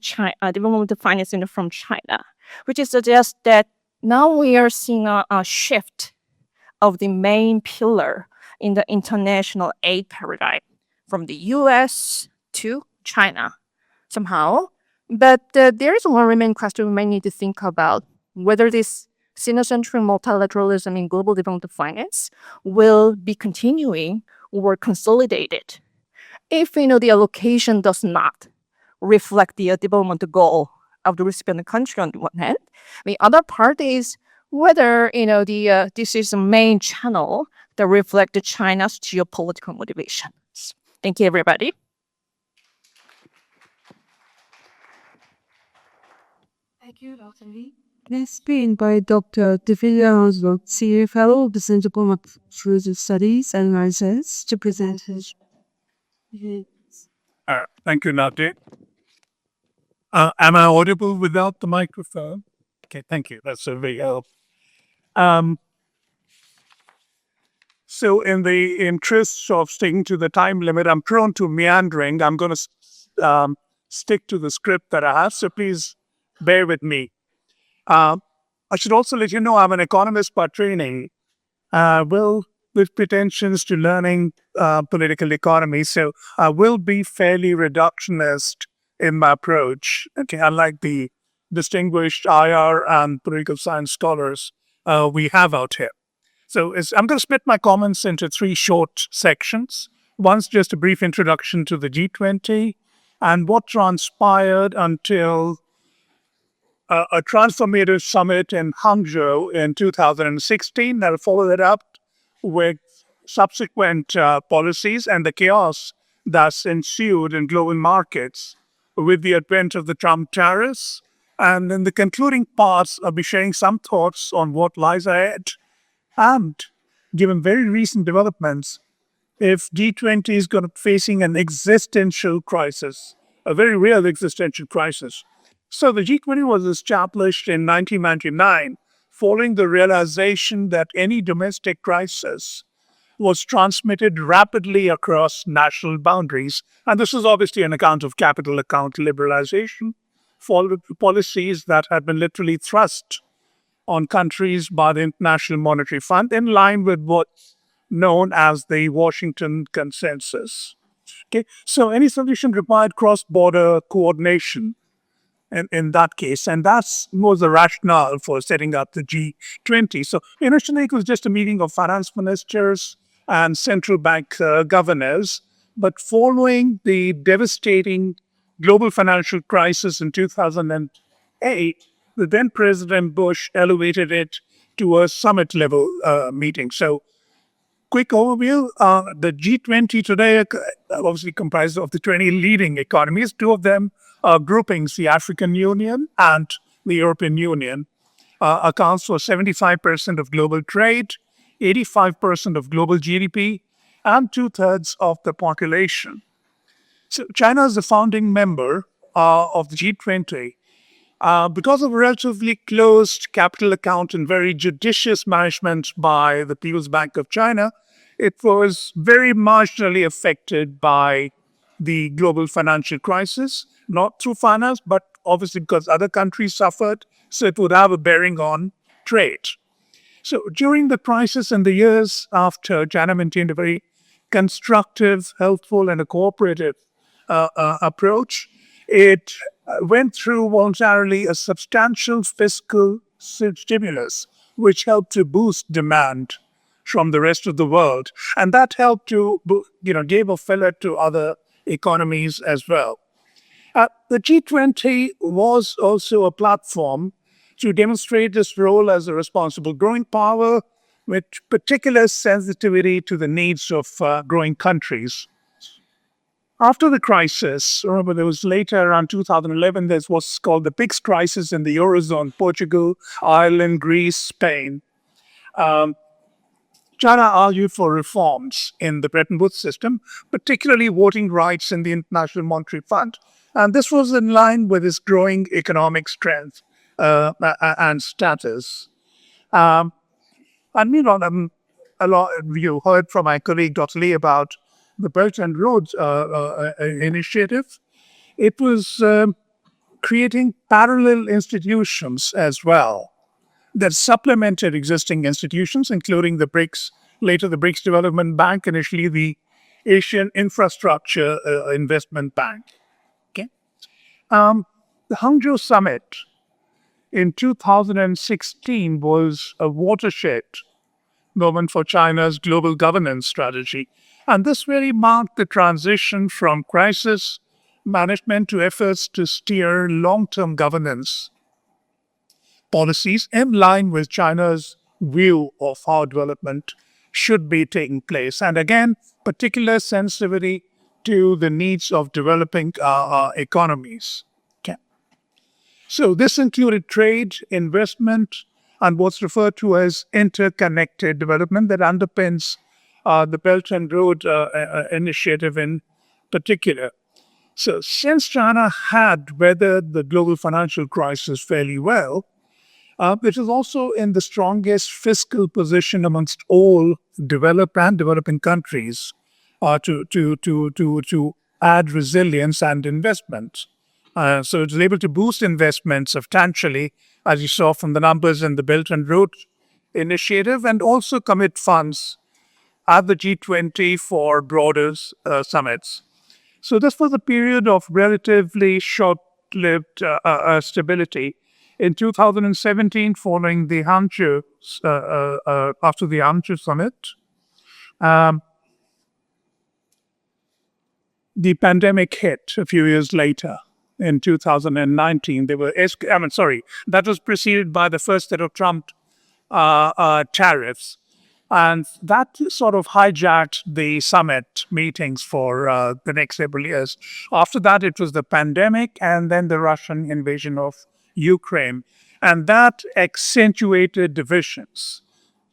financing from China, which suggests that now we are seeing a shift of the main pillar in the international aid paradigm from the US to China somehow. But there is one remaining question we may need to think about, whether this Sino-centric multilateralism in global development finance will be continuing or consolidated. If the allocation does not reflect the development goal of the recipient country on the one hand, the other part is whether this is a main channel that reflects China's geopolitical motivations. Thank you, everybody. Thank you, Dr. Lee. Next being by Dr. Divya Hansberg, Senior Fellow of the Center for Multilateral Studies and RSIS, to present his. Thank you, Nate. Am I audible without the microphone? Okay, thank you. That's a big help. So in the interest of sticking to the time limit, I'm prone to meandering. I'm going to stick to the script that I have, so please bear with me. I should also let you know I'm an economist by training, with pretensions to learning political economy. So I will be fairly reductionist in my approach. Okay, unlike the distinguished IR and political science scholars we have out here. So I'm going to split my comments into three short sections. One's just a brief introduction to the G20 and what transpired until a transformative summit in Hangzhou in 2016. I'll follow that up with subsequent policies and the chaos that's ensued in global markets with the advent of the Trump tariffs. And in the concluding parts, I'll be sharing some thoughts on what lies ahead. And given very recent developments, if G20 is going to be facing an existential crisis, a very real existential crisis. So the G20 was established in 1999 following the realization that any domestic crisis was transmitted rapidly across national boundaries. And this is obviously an account of capital account liberalization, followed policies that had been literally thrust on countries by the International Monetary Fund in line with what's known as the Washington Consensus. Okay, so any solution required cross-border coordination in that case, and that was the rationale for setting up the G20. So initially it was just a meeting of finance ministers and central bank governors, but following the devastating global financial crisis in 2008, the then President Bush elevated it to a summit level meeting. So quick overview, the G20 today obviously comprises of the 20 leading economies. Two of them are groupings, the African Union and the European Union, accounts for 75% of global trade, 85% of global GDP, and 2/3 of the population. So China is the founding member of the G20. Because of a relatively closed capital account and very judicious management by the People's Bank of China, it was very marginally affected by the global financial crisis, not through finance, but obviously because other countries suffered, so it would have a bearing on trade. So during the crisis and the years after, China maintained a very constructive, helpful, and a cooperative approach. It went through voluntarily a substantial fiscal stimulus, which helped to boost demand from the rest of the world, and that helped to, gave a fillip to other economies as well. The G20 was also a platform to demonstrate its role as a responsible growing power with particular sensitivity to the needs of growing countries. After the crisis, remember there was later around 2011, there's what's called the PIGS crisis in the Eurozone, Portugal, Ireland, Greece, Spain. China argued for reforms in the Bretton Woods system, particularly voting rights in the International Monetary Fund. And this was in line with its growing economic strength and status. And a lot you heard from my colleague Dr. Lee about the Belt and Road initiative. It was creating parallel institutions as well that supplemented existing institutions, including the BRICS, later the BRICS Development Bank, initially the Asian Infrastructure Investment Bank. Okay. The Hangzhou Summit in 2016 was a watershed moment for China's global governance strategy. And this really marked the transition from crisis management to efforts to steer long-term governance policies in line with China's view of how development should be taking place. And again, particular sensitivity to the needs of developing economies. Okay. So this included trade, investment, and what's referred to as interconnected development that underpins the Belt and Road Initiative in particular. So since China had weathered the global financial crisis fairly well, it is also in the strongest fiscal position amongst all developed and developing countries to add resilience and investment. So it was able to boost investment substantially, as you saw from the numbers in the Belt and Road Initiative, and also commit funds at the G20 for broader summits. So this was a period of relatively short-lived stability. In 2017, following the Hangzhou, after the Hangzhou summit, the pandemic hit a few years later. In 2019, that was preceded by the first set of Trump tariffs. And that sort of hijacked the summit meetings for the next several years. After that, it was the pandemic and then the Russian invasion of Ukraine. And that accentuated divisions.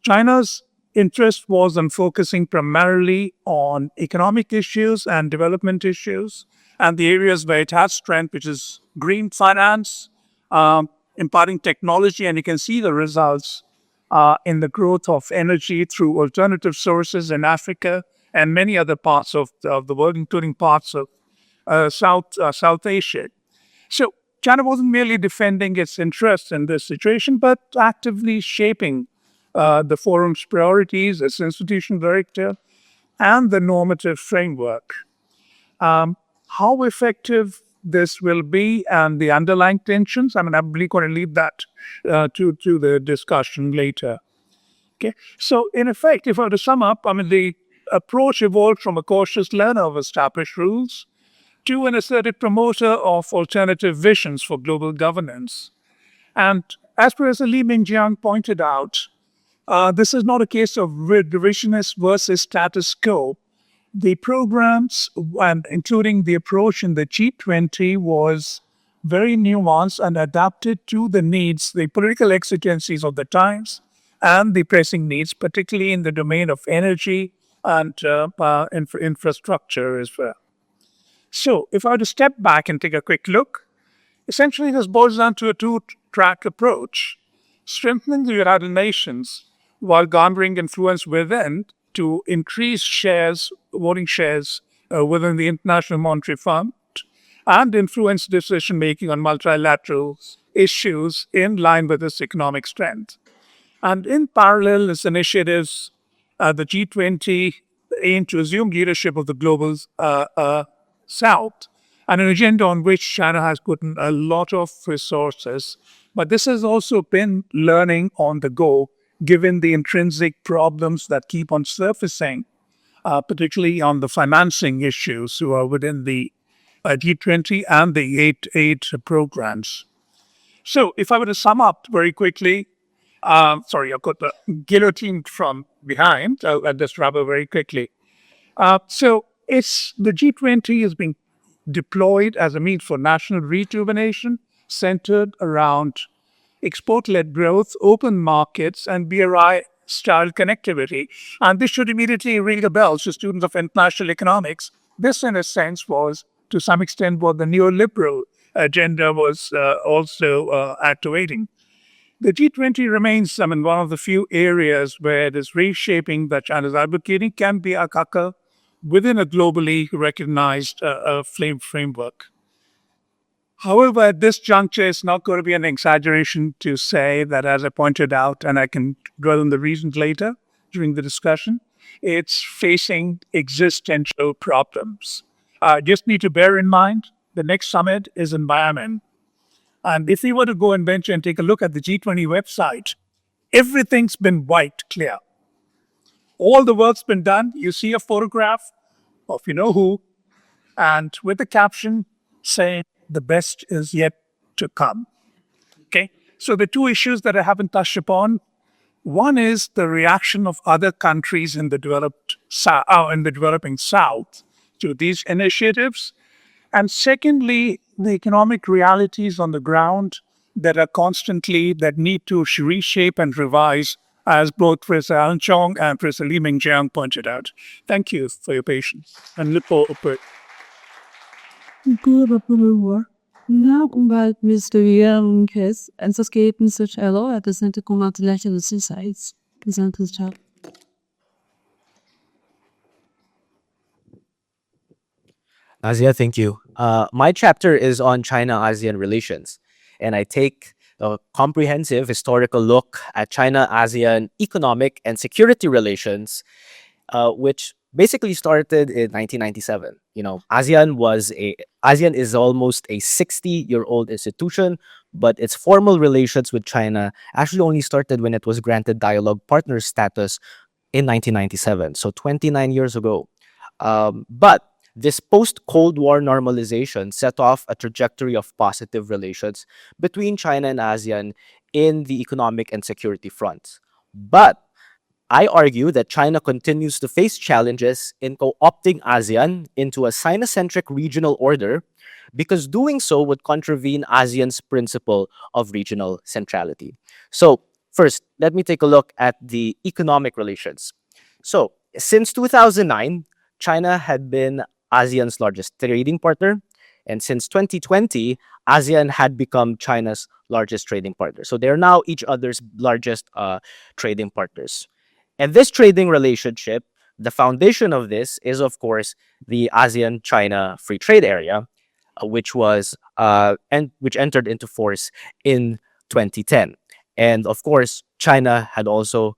China's interest was on focusing primarily on economic issues and development issues, and the areas where it has strength, which is green finance, imparting technology, and you can see the results in the growth of energy through alternative sources in Africa and many other parts of the world, including parts of South Asia. So China wasn't merely defending its interests in this situation, but actively shaping the forum's priorities, its institutional director, and the normative framework. How effective this will be and the underlying tensions, I'm really going to leave that to the discussion later. Okay, so in effect, if I were to sum up, the approach evolved from a cautious learner of established rules to an assertive promoter of alternative visions for global governance. And as Professor Li Mingjiang pointed out, this is not a case of revisionist versus status quo. The programs, and including the approach in the G20, was very nuanced and adapted to the needs, the political exigencies of the times, and the pressing needs, particularly in the domain of energy and infrastructure as well. So, if I were to step back and take a quick look, essentially this boils down to a two-track approach: strengthening the United Nations while garnering influence within to increase voting shares within the International Monetary Fund, and influence decision-making on multilateral issues in line with its economic strength. And in parallel, its initiatives, the G20 aim to assume leadership of the global South, and an agenda on which China has put in a lot of resources. But this has also been learning on the go, given the intrinsic problems that keep on surfacing, particularly on the financing issues who are within the G20 and the 8 programs. So, if I were to sum up very quickly, sorry, I've got the guillotine from behind. I'll just wrap up very quickly. So, it's the G20 is being deployed as a means for national rejuvenation, centered around export-led growth, open markets, and BRI-style connectivity. And this should immediately ring a bell to students of international economics. This, in a sense, was to some extent what the neoliberal agenda was also activating. The G20 remains, one of the few areas where this reshaping that China is advocating can be occur within a globally recognized framework. However, at this juncture, it's not going to be an exaggeration to say that, as I pointed out, and I can dwell on the reasons later during the discussion, it's facing existential problems. Just need to bear in mind the next summit is in Miami. And if we were to go and venture and take a look at the G20 website, everything's been wiped clear. All the work's been done. You see a photograph of you know who, and with the caption saying, the best is yet to come. Okay, so the two issues that I haven't touched upon, one is the reaction of other countries in the developing South to these initiatives, and secondly, the economic realities on the ground that need to reshape and revise, as both Professor Alan Chong and Professor Li Mingjiang pointed out. Thank you for your patience and look forward. Now, combined with the young case and the escape in such a law at the Center for Multilateralism sites. Presenter's child. Azia, thank you. My chapter is on China-ASEAN relations, and I take a comprehensive historical look at China-ASEAN economic and security relations, which basically started in 1997. You know, ASEAN is almost a 60-year-old institution, but its formal relations with China actually only started when it was granted dialogue partner status in 1997, so 29 years ago. But this post-Cold War normalization set off a trajectory of positive relations between China and ASEAN in the economic and security fronts. But I argue that China continues to face challenges in co-opting ASEAN into a Sino-centric regional order because doing so would contravene ASEAN's principle of regional centrality. So first, let me take a look at the economic relations. So since 2009, China had been ASEAN's largest trading partner. And since 2020, ASEAN had become China's largest trading partner. So they're now each other's largest trading partners. And this trading relationship, the foundation of this is, of course, the ASEAN-China Free Trade Area, which entered into force in 2010. And of course, China had also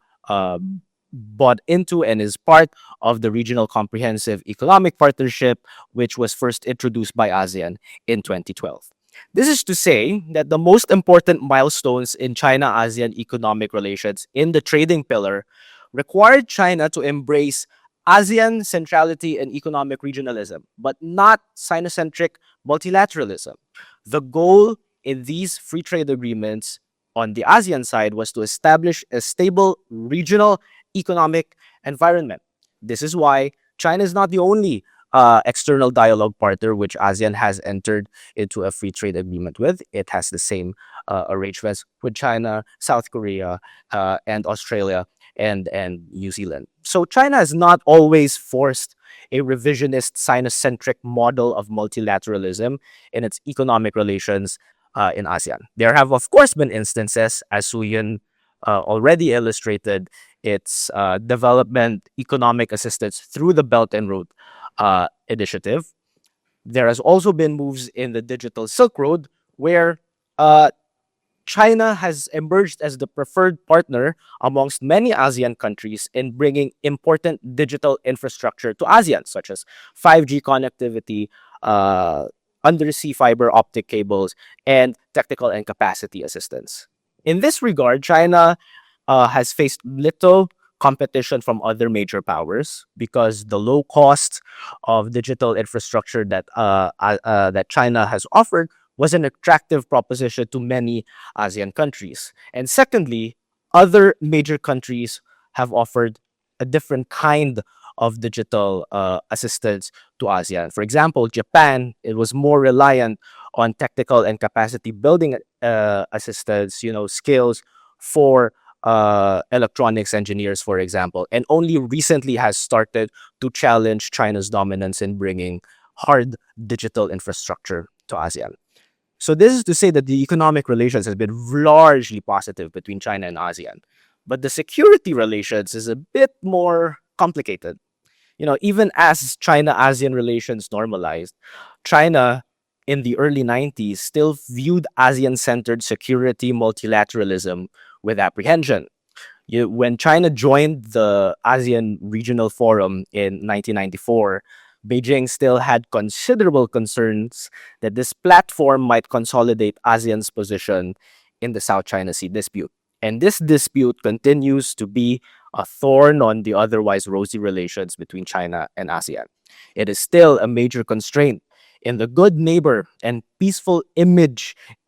bought into and is part of the Regional Comprehensive Economic Partnership, which was first introduced by ASEAN in 2012. This is to say that the most important milestones in China-ASEAN economic relations in the trading pillar required China to embrace ASEAN centrality and economic regionalism, but not Sino-centric multilateralism. The goal in these free trade agreements on the ASEAN side was to establish a stable regional economic environment. This is why China is not the only external dialogue partner which ASEAN has entered into a free trade agreement with. It has the same arrangements with China, South Korea, and Australia and New Zealand. So China has not always forced a revisionist Sino-centric model of multilateralism in its economic relations in ASEAN. There have, of course, been instances, as Suyin already illustrated, its development economic assistance through the Belt and Road Initiative. There has also been moves in the digital Silk Road where China has emerged as the preferred partner amongst many ASEAN countries in bringing important digital infrastructure to ASEAN, such as 5G connectivity, uh, undersea fiber optic cables, and technical and capacity assistance. In this regard, China has faced little competition from other major powers because the low cost of digital infrastructure that China has offered was an attractive proposition to many ASEAN countries. And secondly, other major countries have offered a different kind of digital assistance to ASEAN. For example, Japan, it was more reliant on technical and capacity building assistance, skills for electronics engineers, for example, and only recently has started to challenge China's dominance in bringing hard digital infrastructure to ASEAN. So this is to say that the economic relations has been largely positive between China and ASEAN, but the security relations is a bit more complicated. Even as China-ASEAN relations normalized, China in the early 90s still viewed ASEAN-centered security multilateralism with apprehension. When China joined the ASEAN Regional Forum in 1994, Beijing still had considerable concerns that this platform might consolidate ASEAN's position in the South China Sea dispute. And this dispute continues to be a thorn on the otherwise rosy relations between China and ASEAN. It is still a major constraint in the good neighbor and peaceful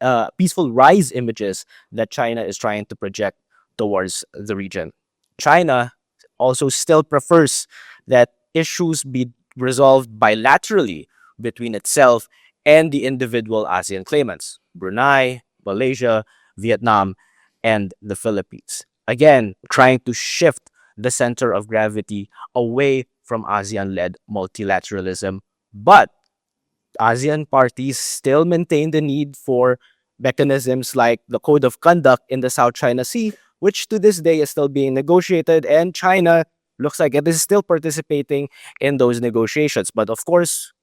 rise images that China is trying to project towards the region. China also still prefers that issues be resolved bilaterally between itself and the individual ASEAN claimants, Brunei, Malaysia, Vietnam, and the Philippines. Again, trying to shift the center of gravity away from ASEAN led multilateralism. But ASEAN parties still maintain the need for mechanisms like the Code of Conduct in the South China Sea, which to this day is still being negotiated, and China looks like it is still participating in those negotiations. But of course,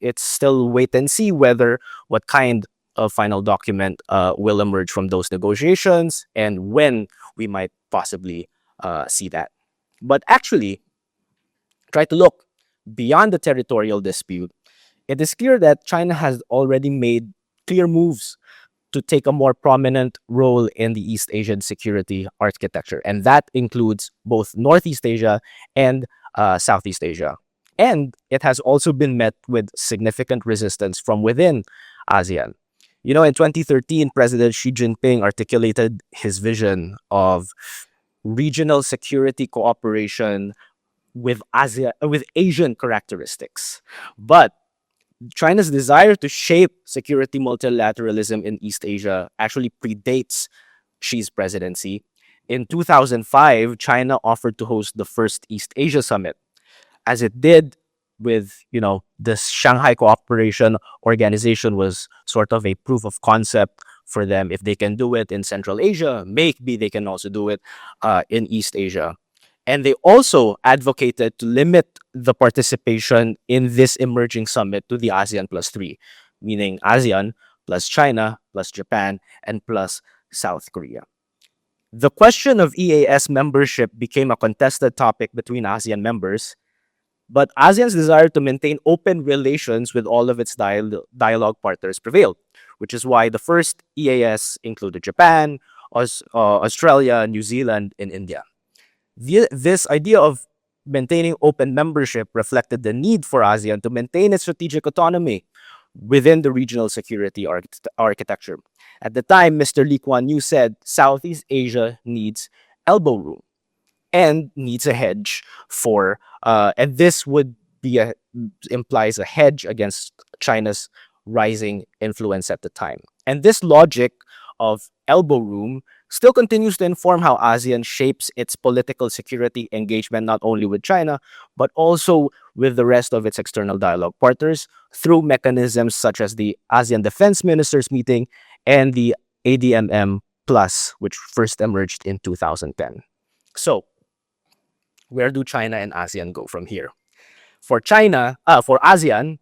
it's still wait and see whether what kind of final document will emerge from those negotiations and when we might possibly see that. But actually, try to look beyond the territorial dispute. It is clear that China has already made clear moves to take a more prominent role in the East Asian security architecture. And that includes both Northeast Asia and Southeast Asia. And it has also been met with significant resistance from within ASEAN. In 2013, President Xi Jinping articulated his vision of regional security cooperation with Asian characteristics. But China's desire to shape security multilateralism in East Asia actually predates Xi's presidency. In 2005, China offered to host the first East Asia Summit, as it did with, the Shanghai Cooperation Organization was sort of a proof of concept for them. If they can do it in Central Asia, maybe they can also do it in East Asia. And they also advocated to limit the participation in this emerging summit to the ASEAN plus three, meaning ASEAN plus China plus Japan and plus South Korea. The question of EAS membership became a contested topic between ASEAN members, but ASEAN's desire to maintain open relations with all of its dialogue partners prevailed, which is why the first EAS included Japan, Australia, New Zealand, and India. This idea of maintaining open membership reflected the need for ASEAN to maintain its strategic autonomy within the regional security architecture. At the time, Mr. Lee Kuan Yew said Southeast Asia needs elbow room and needs a hedge and this would implies a hedge against China's rising influence at the time. And this logic of elbow room still continues to inform how ASEAN shapes its political security engagement, not only with China, but also with the rest of its external dialogue partners through mechanisms such as the ASEAN Defense Ministers meeting and the ADMM Plus, which first emerged in 2010. So, where do China and ASEAN go from here? For ASEAN,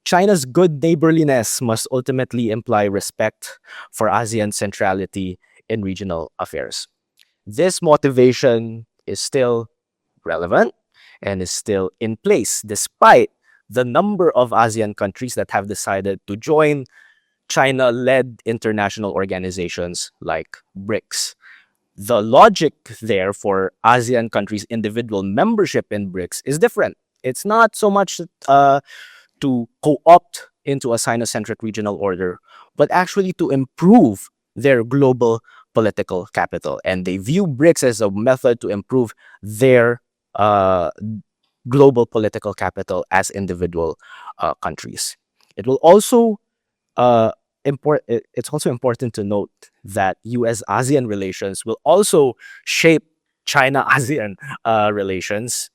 China's good neighborliness must ultimately imply respect for ASEAN centrality in regional affairs. This motivation is still relevant and is still in place despite the number of ASEAN countries that have decided to join China-led international organizations like BRICS. The logic there for ASEAN countries' individual membership in BRICS is different. It's not so much to co-opt into a Sino-centric regional order, but actually to improve their global political capital. And they view BRICS as a method to improve their uh, global political capital as individual countries. It will also it's also important to note that US ASEAN relations will also shape China ASEAN relations.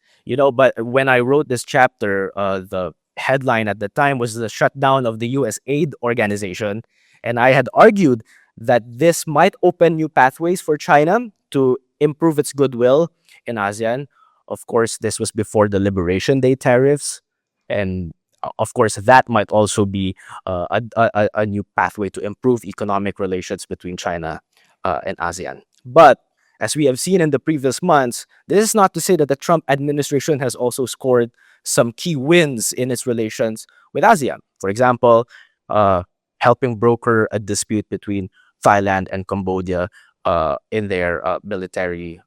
But when I wrote this chapter, the headline at the time was the shutdown of the US aid organization. And I had argued that this might open new pathways for China to improve its goodwill in ASEAN. Of course, this was before the Liberation Day tariffs. And of course, that might also be a new pathway to improve economic relations between China and ASEAN. But as we have seen in the previous months, this is not to say that the Trump administration has also scored some key wins in its relations with ASEAN. For example, helping broker a dispute between Thailand and Cambodia in their military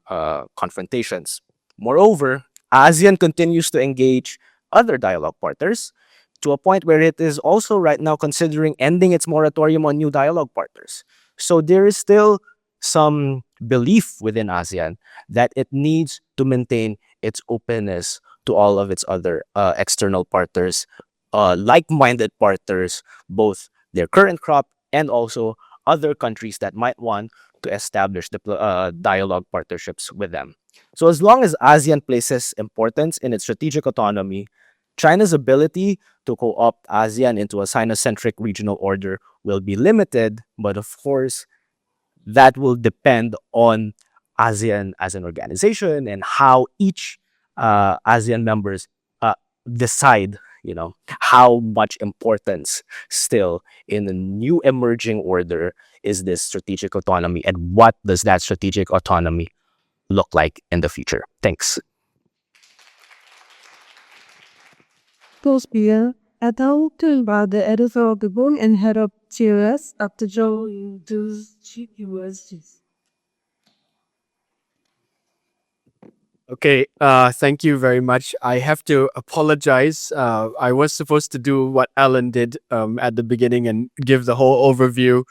confrontations. Moreover, ASEAN continues to engage other dialogue partners to a point where it is also right now considering ending its moratorium on new dialogue partners. So there is still some belief within ASEAN that it needs to maintain its openness to all of its other external partners, like-minded partners, both their current crop and also other countries that might want to establish dialogue partnerships with them. So as long as ASEAN places importance in its strategic autonomy, China's ability to co-opt ASEAN into a Sino-centric regional order will be limited, but of course, that will depend on ASEAN as an organization and how each ASEAN members decide, how much importance still in the new emerging order is this strategic autonomy, and what does that strategic autonomy look like in the future. Thanks. Pierre, I talked to about the editor of the book and head of TOS after joining those cheap universities. Okay, thank you very much. I have to apologize. I was supposed to do what Alan did at the beginning and give the whole overview.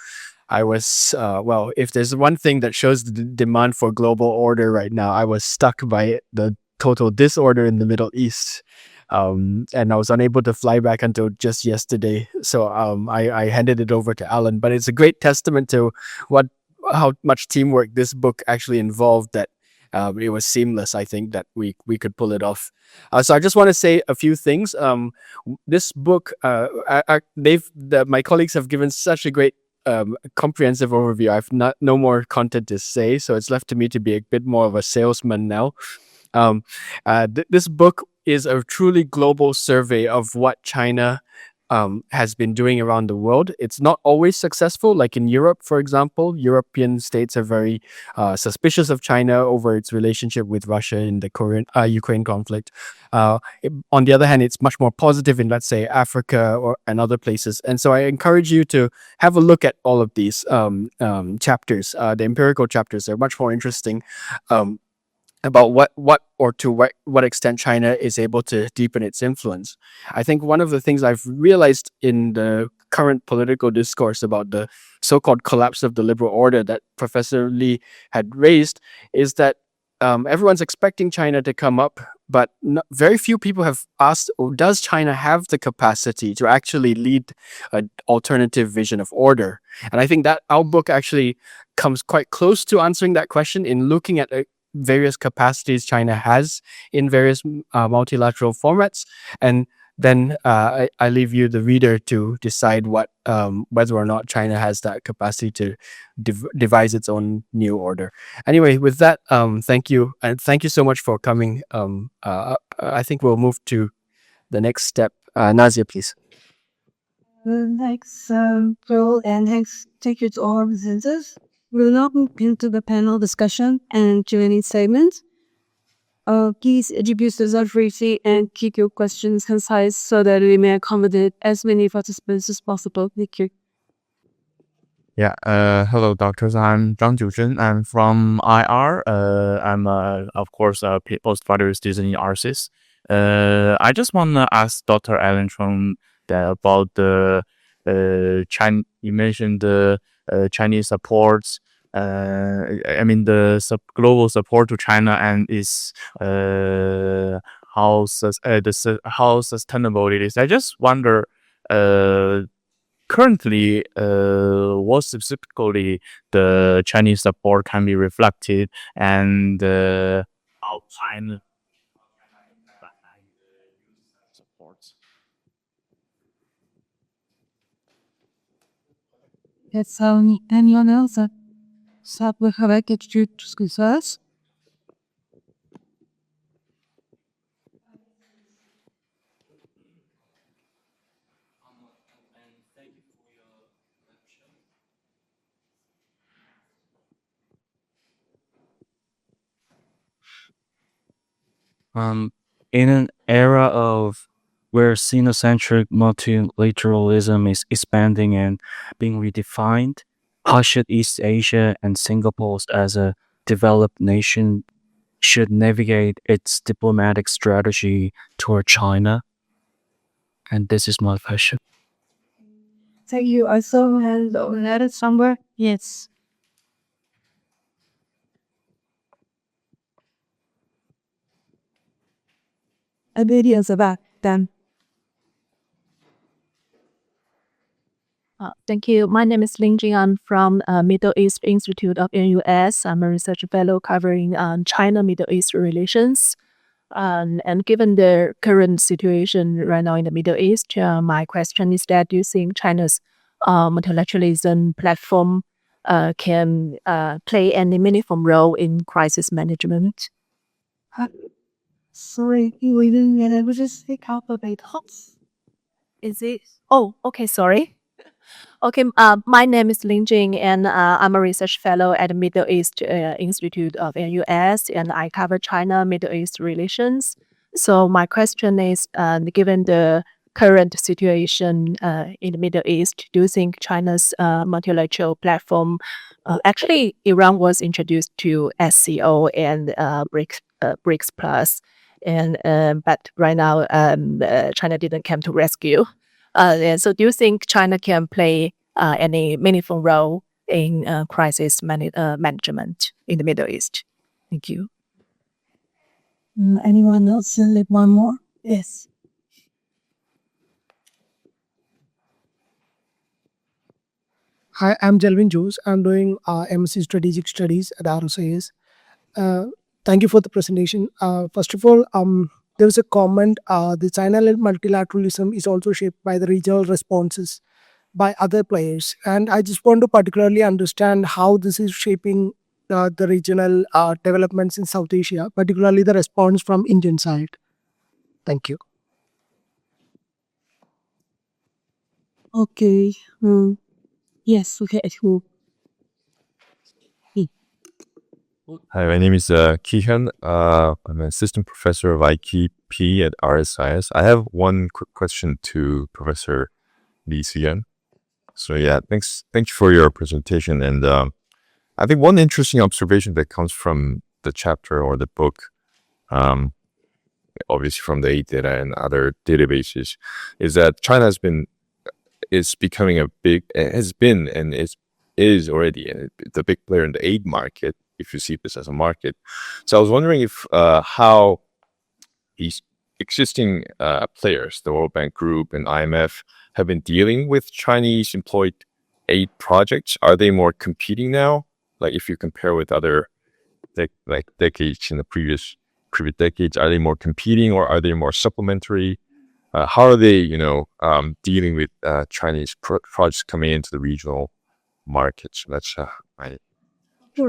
I was, well, if there's one thing that shows the demand for global order right now, I was stuck by the total disorder in the Middle East. And I was unable to fly back until just yesterday. So I handed it over to Alan. But it's a great testament to how much teamwork this book actually involved, that it was seamless. I think that we could pull it off. So I just want to say a few things. This book, my colleagues have given such a great comprehensive overview. I've no more content to say, so it's left to me to be a bit more of a salesman now. This book is a truly global survey of what China has been doing around the world. It's not always successful. Like in Europe, for example, European states are very suspicious of China over its relationship with Russia in the Ukraine conflict. On the other hand, it's much more positive in, let's say, Africa and other places. And so I encourage you to have a look at all of these chapters. The empirical chapters are much more interesting. About what extent China is able to deepen its influence. I think one of the things I've realized in the current political discourse about the so-called collapse of the liberal order that Professor Lee had raised is that everyone's expecting China to come up, but very few people have asked, does China have the capacity to actually lead an alternative vision of order? And I think that our book actually comes quite close to answering that question in looking at various capacities China has in various multilateral formats, and then I leave you, the reader, to decide whether or not China has that capacity to devise its own new order. Anyway, with that, thank you, and thank you so much for coming. I think we'll move to the next step. Nazia, please. Thanks, Phil, and thanks, thank you to all presenters. We'll now move into the panel discussion and Q&A segment. Please introduce yourself briefly and keep your questions concise so that we may accommodate as many participants as possible. Thank you. Yeah, hello, doctors. I'm Zhang Jiuzhen. I'm from IR. I'm, of course, a postgraduate student in RSIS. I just want to ask Dr. Alan Chung about the China. You mentioned the Chinese supports. I mean the global support to China and its how sustainable it is. I just wonder. Currently, what specifically the Chinese support can be reflected and how China supports. Yes, anyone else? Start with how I get you to discuss. In an era of where Sino-centric multilateralism is expanding and being redefined, how should East Asia and Singapore as a developed nation should navigate its diplomatic strategy toward China? And this is my question. Thank you. I saw a hand on that somewhere. Yes. A video is about them. Thank you. My name is Ling Jing. I'm from Middle East Institute of NUS. I'm a research fellow covering China-Middle East relations. And given the current situation right now in the Middle East, my question is that do you think China's multilateralism platform can play any meaningful role in crisis management? Sorry, you didn't get it. We just pick up a bit. Is it? Oh, okay, sorry. Okay, my name is Ling Jing, and I'm a research fellow at the Middle East Institute of NUS, and I cover China-Middle East relations. So my question is, given the current situation in the Middle East, do you think China's multilateral platform, actually Iran was introduced to SCO and BRICS Plus, and but right now China didn't come to rescue. And so do you think China can play any meaningful role in crisis management in the Middle East? Thank you. Anyone else? One more? Yes. Hi, I'm Jelvin Jose. I'm doing MSc Strategic Studies at RSIS. Thank you for the presentation. First of all, there was a comment, the China-led multilateralism is also shaped by the regional responses by other players. And I just want to particularly understand how this is shaping the regional developments in South Asia, particularly the response from Indian side. Thank you. Okay. Yes, okay. Hi, my name is Kihan. I'm an assistant professor of IKP at RSIS. I have one quick question to Professor Lee Sian. So yeah, thank you for your presentation. And I think one interesting observation that comes from the chapter or the book, obviously from the data and other databases, is that China is becoming has been and is already the big player in the aid market, if you see this as a market. So I was wondering if how these existing players, the World Bank Group and IMF, have been dealing with Chinese employed aid projects. Are they more competing now? Like if you compare with other decades in the previous decades, are they more competing or are they more supplementary? How are they, dealing with Chinese projects coming into the regional markets? That's my To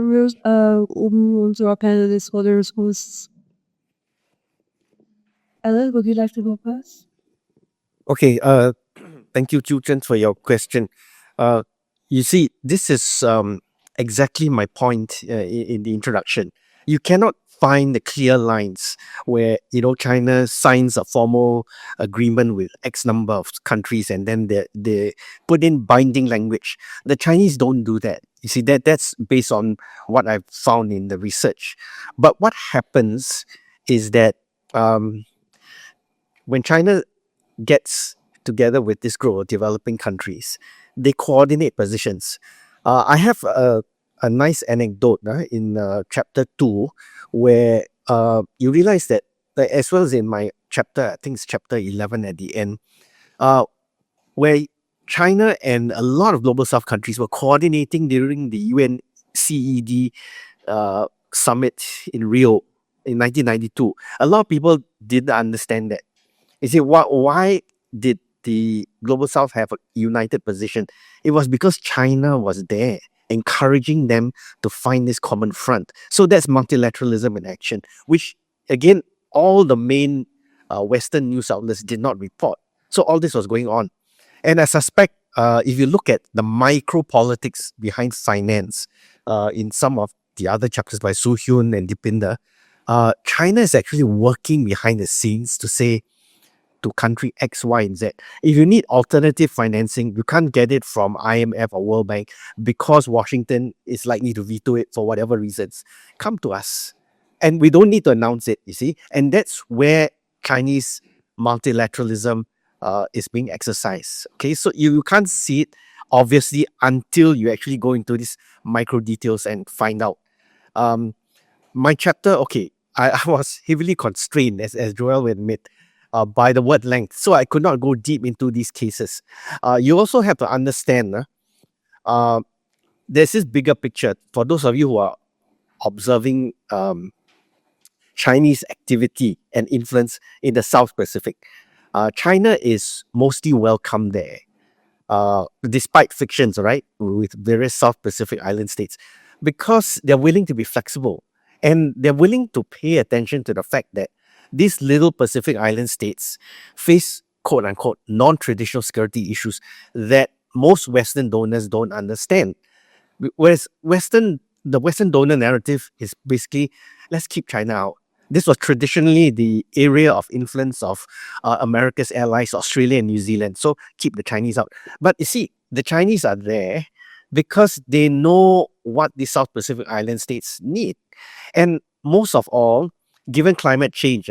our panelists, others, hosts. Ellen, would you like to go first? Okay, Thank you, Chu Chen, for your question. You see, this is exactly my point in the introduction. You cannot find the clear lines where China signs a formal agreement with X number of countries and then they put in binding language. The Chinese don't do that. You see, that's based on what I've found in the research. But what happens is that when China gets together with this group of developing countries, they coordinate positions. I have a nice anecdote in chapter 2 where you realize that, as well as in my chapter, I think it's chapter 11 at the end, where China and a lot of global south countries were coordinating during the UNCED summit in Rio in 1992. A lot of people didn't understand that. You see, why did the Global South have a united position? It was because China was there, encouraging them to find this common front. So that's multilateralism in action, which, again, all the main Western news outlets did not report. So all this was going on. And I suspect if you look at the micro politics behind finance in some of the other chapters by Su Hyun and Dipinder, China is actually working behind the scenes to say, to country X, Y, and Z, if you need alternative financing, you can't get it from IMF or World Bank because Washington is likely to veto it for whatever reasons. Come to us. And we don't need to announce it, you see. And that's where Chinese multilateralism is being exercised. Okay, so you can't see it, obviously, until you actually go into these micro details and find out. My chapter, okay, I was heavily constrained, as Joel would admit, by the word length. So I could not go deep into these cases. You also have to understand there's this bigger picture. For those of you who are observing Chinese activity and influence in the South Pacific, China is mostly welcome there. Despite frictions, right, with various South Pacific island states, because they're willing to be flexible and they're willing to pay attention to the fact that these little Pacific island states face quote unquote non-traditional security issues that most Western donors don't understand. Whereas the Western donor narrative is basically, let's keep China out. This was traditionally the area of influence of America's allies, Australia and New Zealand. So keep the Chinese out. But you see, the Chinese are there because they know what the South Pacific island states need. And most of all, given climate change,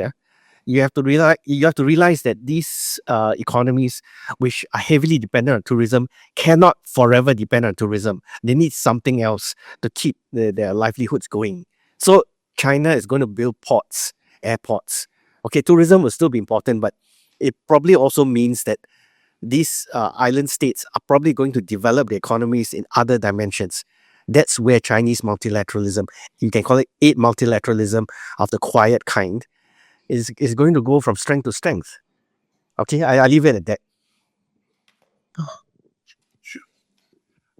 you have to realize that these economies, which are heavily dependent on tourism, cannot forever depend on tourism. They need something else to keep their livelihoods going. So China is going to build ports, airports. Okay, tourism will still be important, but it probably also means that these island states are probably going to develop their economies in other dimensions. That's where Chinese multilateralism, you can call it aid multilateralism of the quiet kind, is going to go from strength to strength. Okay, I leave it at that.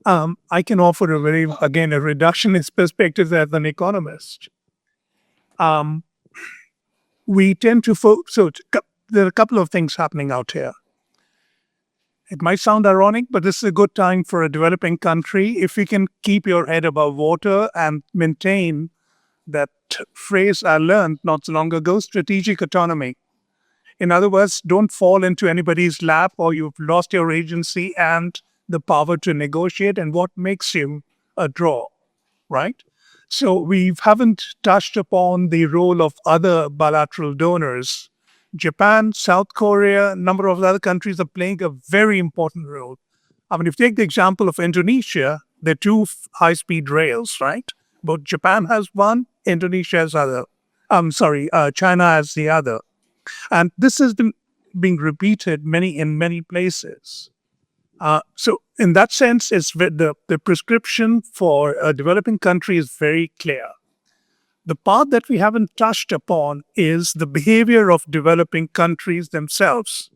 I can offer a reductionist perspective as an economist. We tend to there are a couple of things happening out here. It might sound ironic, but this is a good time for a developing country. If you can keep your head above water and maintain that phrase I learned not so long ago, strategic autonomy. In other words, don't fall into anybody's lap or you've lost your agency and the power to negotiate and what makes you a draw, right? So we haven't touched upon the role of other bilateral donors. Japan, South Korea, a number of other countries are playing a very important role. I mean, if you take the example of Indonesia, there are two high-speed rails, right? Both Japan has one, Indonesia has other. China has the other. And this has been being repeated in many places. So in that sense, the prescription for a developing country is very clear. The part that we haven't touched upon is the behavior of developing countries themselves.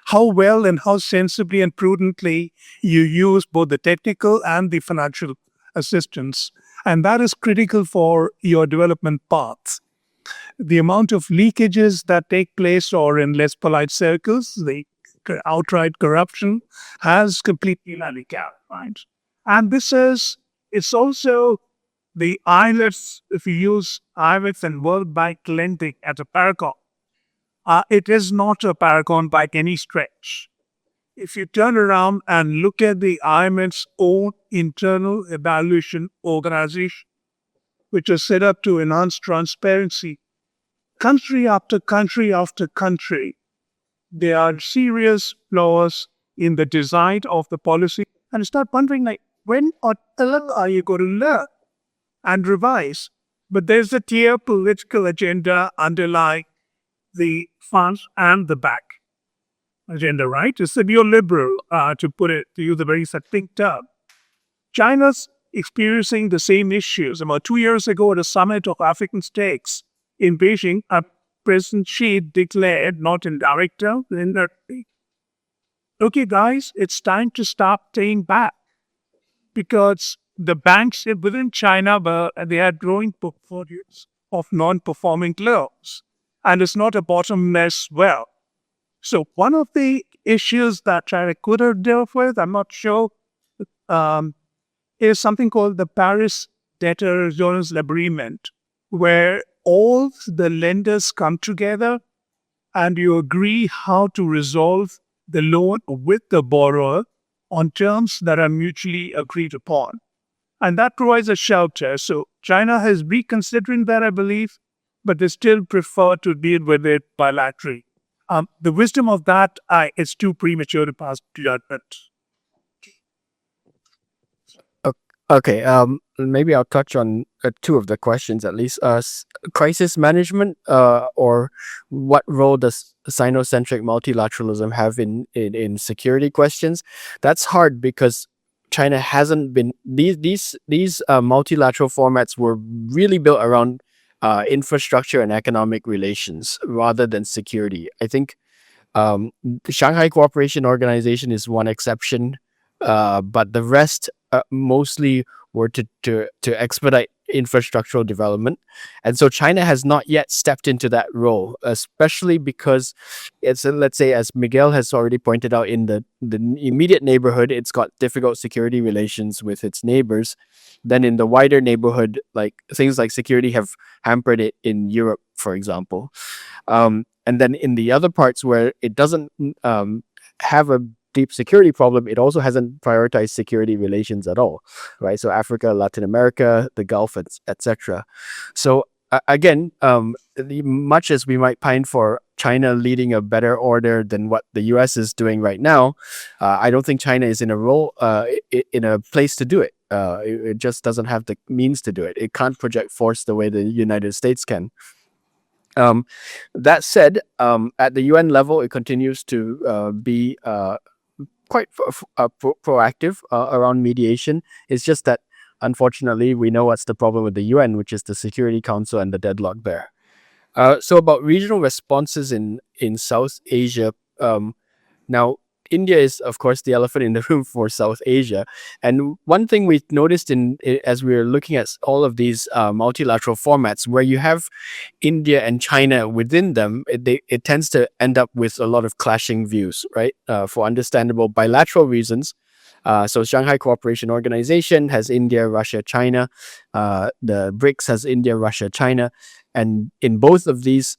How well and how sensibly and prudently you use both the technical and the financial assistance. And that is critical for your development path. The amount of leakages that take place, or in less polite circles, the outright corruption has completely handicapped, right? And it's also the IMF, if you use IMF and World Bank lending as a paragon, it is not a paragon by any stretch. If you turn around and look at the IMF's own internal evaluation organization, which is set up to enhance transparency, country after country after country, there are serious flaws in the design of the policy. And start wondering, like, when on earth are you going to learn and revise? But there's a clear political agenda underlying the front and the back agenda, right? It's a neoliberal, to use a very succinct term. China's experiencing the same issues. About 2 years ago at a summit of African states in Beijing, President Xi declared, not in direct terms, indirectly, okay, guys, it's time to stop paying back, because the banks within China, they had growing portfolios of non-performing loans, and it's not a bottomless well. So one of the issues that China could have dealt with, I'm not sure, is something called the Paris Debtor Assurance Agreement, where all the lenders come together and you agree how to resolve the loan with the borrower on terms that are mutually agreed upon. And that provides a shelter. So China has reconsidering that, I believe, but they still prefer to deal with it bilaterally. The wisdom of that is too premature to pass judgment. Okay, maybe I'll touch on two of the questions at least. Crisis management, or what role does Sino-centric multilateralism have in security questions? That's hard because China hasn't been, these multilateral formats were really built around infrastructure and economic relations rather than security. I think the Shanghai Cooperation Organization is one exception, but the rest mostly were to expedite infrastructural development. And so China has not yet stepped into that role, especially because it's, let's say, as Miguel has already pointed out, in the immediate neighborhood, it's got difficult security relations with its neighbors. Then in the wider neighborhood, like things like security have hampered it in Europe, for example. And then in the other parts where it doesn't have a deep security problem, it also hasn't prioritized security relations at all, right? So Africa, Latin America, the Gulf, etc. So again, much as we might pine for China leading a better order than what the US is doing right now, I don't think China is in a role, in a place to do it. It just doesn't have the means to do it. It can't project force the way the United States can. That said, at the UN level, it continues to be quite proactive around mediation. It's just that, unfortunately, we know what's the problem with the UN, which is the Security Council and the deadlock there. So about regional responses in South Asia, now India is, of course, the elephant in the room for South Asia. And one thing we noticed as we were looking at all of these multilateral formats, where you have India and China within them, it tends to end up with a lot of clashing views, right? For understandable bilateral reasons. So Shanghai Cooperation Organization has India, Russia, China. The BRICS has India, Russia, China. And in both of these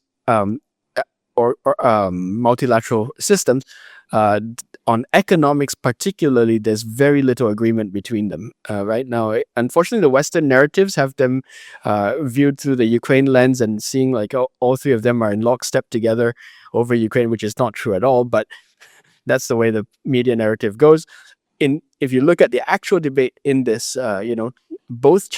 multilateral systems, on economics particularly, there's very little agreement between them. Right now, unfortunately, the Western narratives have them viewed through the Ukraine lens and seeing like all three of them are in lockstep together over Ukraine, which is not true at all, but that's the way the media narrative goes. If you look at the actual debate in this, both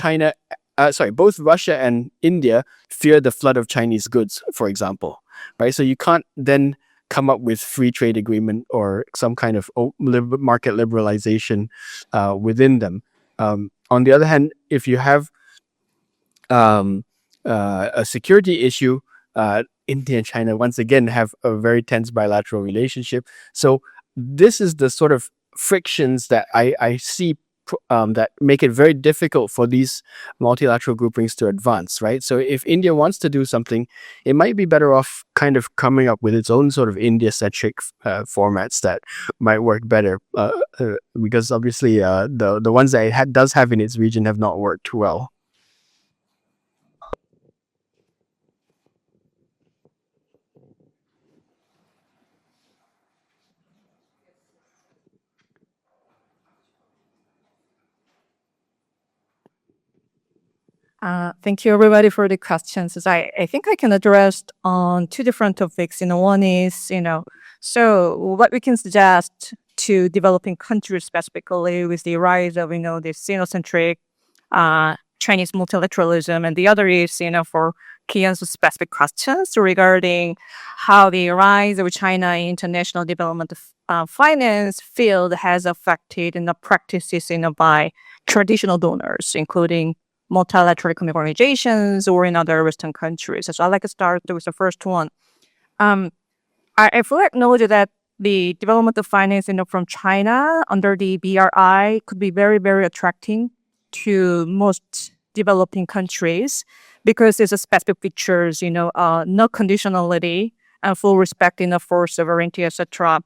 Russia and India fear the flood of Chinese goods, for example, right? So you can't then come up with free trade agreement or some kind of market liberalization within them. On the other hand, if you have a security issue, India and China once again have a very tense bilateral relationship. So this is the sort of frictions that I see that make it very difficult for these multilateral groupings to advance, right? So if India wants to do something, it might be better off kind of coming up with its own sort of India-centric formats that might work better, because obviously the ones that it does have in its region have not worked well. Thank you, everybody, for the questions. I think I can address on two different topics. One is, so what we can suggest to developing countries specifically with the rise of, the Sino-centric Chinese multilateralism. And the other is, for Kian's specific questions regarding how the rise of China in international development finance field has affected the practices, by traditional donors, including multilateral economic organizations or in other Western countries. So I'd like to start with the first one. I fully acknowledge that the development of finance from China under the BRI could be very, very attracting to most developing countries because it's a specific features, no conditionality and full respect for sovereignty, etc.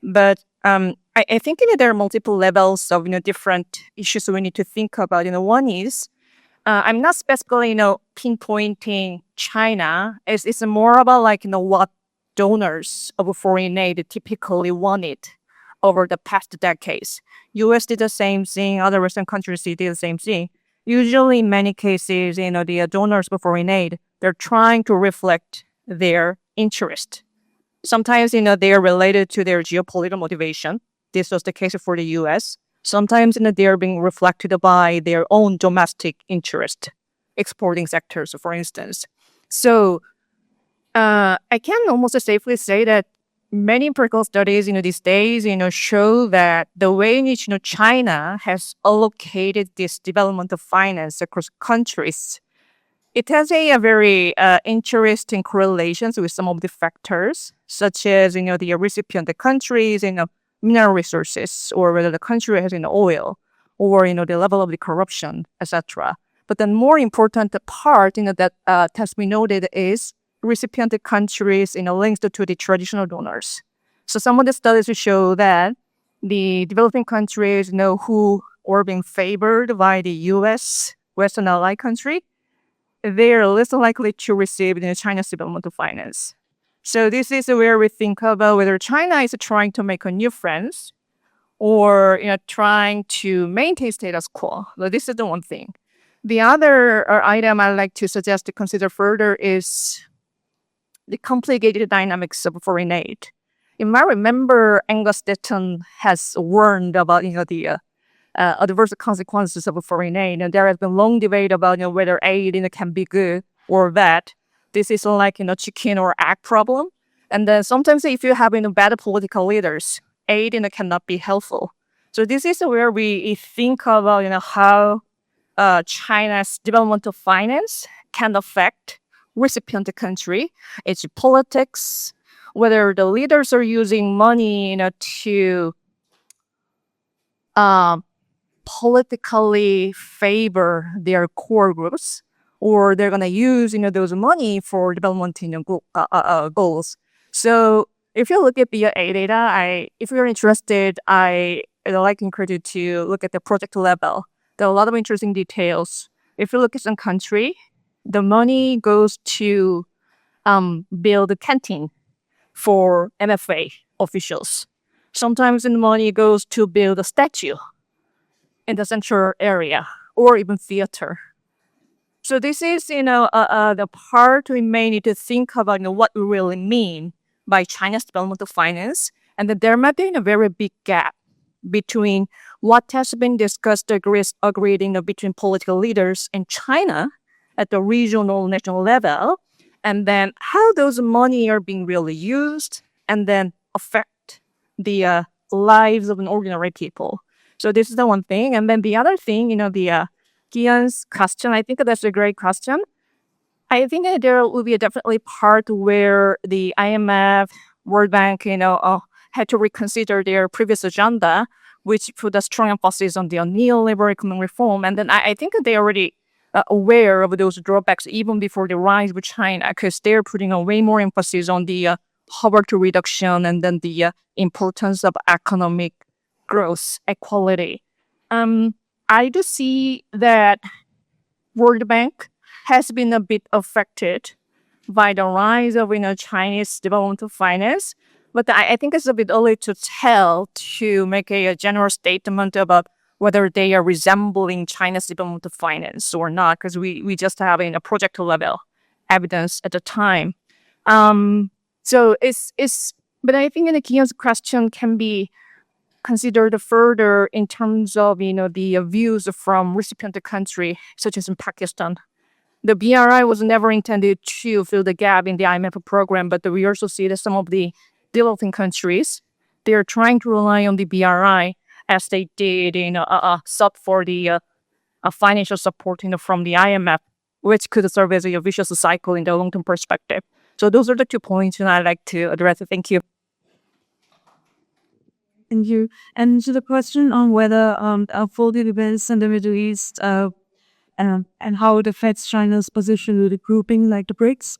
But I think there are multiple levels of different issues we need to think about. One is I'm not specifically, pinpointing China. It's more about what donors of foreign aid typically wanted over the past decades. U.S. did the same thing. Other Western countries did the same thing. Usually, in many cases, the donors of foreign aid, they're trying to reflect their interest. Sometimes, they are related to their geopolitical motivation. This was the case for the U.S. Sometimes they are being reflected by their own domestic interest, exporting sectors, for instance. So I can almost safely say that many empirical studies these days show that the way in which China has allocated this development of finance across countries, it has a very interesting correlations with some of the factors, such as the recipient countries, mineral resources, or whether the country has oil, or the level of the corruption, etc. But the more important part that has been noted is recipient countries linked to the traditional donors. So some of the studies show that the developing countries who are being favored by the U.S. Western ally country, they are less likely to receive China's development of finance. So this is where we think about whether China is trying to make new friends or trying to maintain status quo. So this is the one thing. The other item I'd like to suggest to consider further is the complicated dynamics of foreign aid. You might remember Angus Deaton has warned about the adverse consequences of foreign aid, and there has been long debate about whether aid can be good or bad. This is like chicken or egg problem. And then sometimes if you have bad political leaders, aid cannot be helpful. So this is where we think about how China's development of finance can affect recipient country, its politics, whether the leaders are using money to politically favor their core groups, or they're going to use those money for development goals. So if you look at BIA data, if you're interested, I'd like to encourage you to look at the project level. There are a lot of interesting details. If you look at some country, the money goes to build a canteen for MFA officials. Sometimes the money goes to build a statue in the central area, or even theater. So this is, the part we may need to think about what we really mean by China's development of finance, and that there might be a very big gap between what has been discussed, agreed between political leaders in China at the regional, national level, and then how those money are being really used, and then affect the lives of an ordinary people. So this is the one thing. And then the other thing, the Kian's question, I think that's a great question. I think that there will be a definitely part where the IMF, World Bank, had to reconsider their previous agenda which put a strong emphasis on the neoliberal economic reform. And then I think that they already aware of those drawbacks even before the rise of China, because they're putting a way more emphasis on the poverty reduction and then the importance of economic growth, equality. I do see that World Bank has been a bit affected by the rise of Chinese development finance, but I think it's a bit early to tell to make a general statement about whether they are resembling China's development finance or not, because we just have in a project level evidence at the time. So but I think the Kian's question can be considered further in terms of the views from recipient country, such as in Pakistan. The BRI was never intended to fill the gap in the IMF program, but we also see that some of the developing countries, they're trying to rely on the BRI as they did sought for the financial support from the IMF, which could serve as a vicious cycle in the long-term perspective. So those are the 2 points that I'd like to address. Thank you. Thank you. And to the question on whether unfolding events in the Middle East and how it affects China's position with the grouping like the BRICS,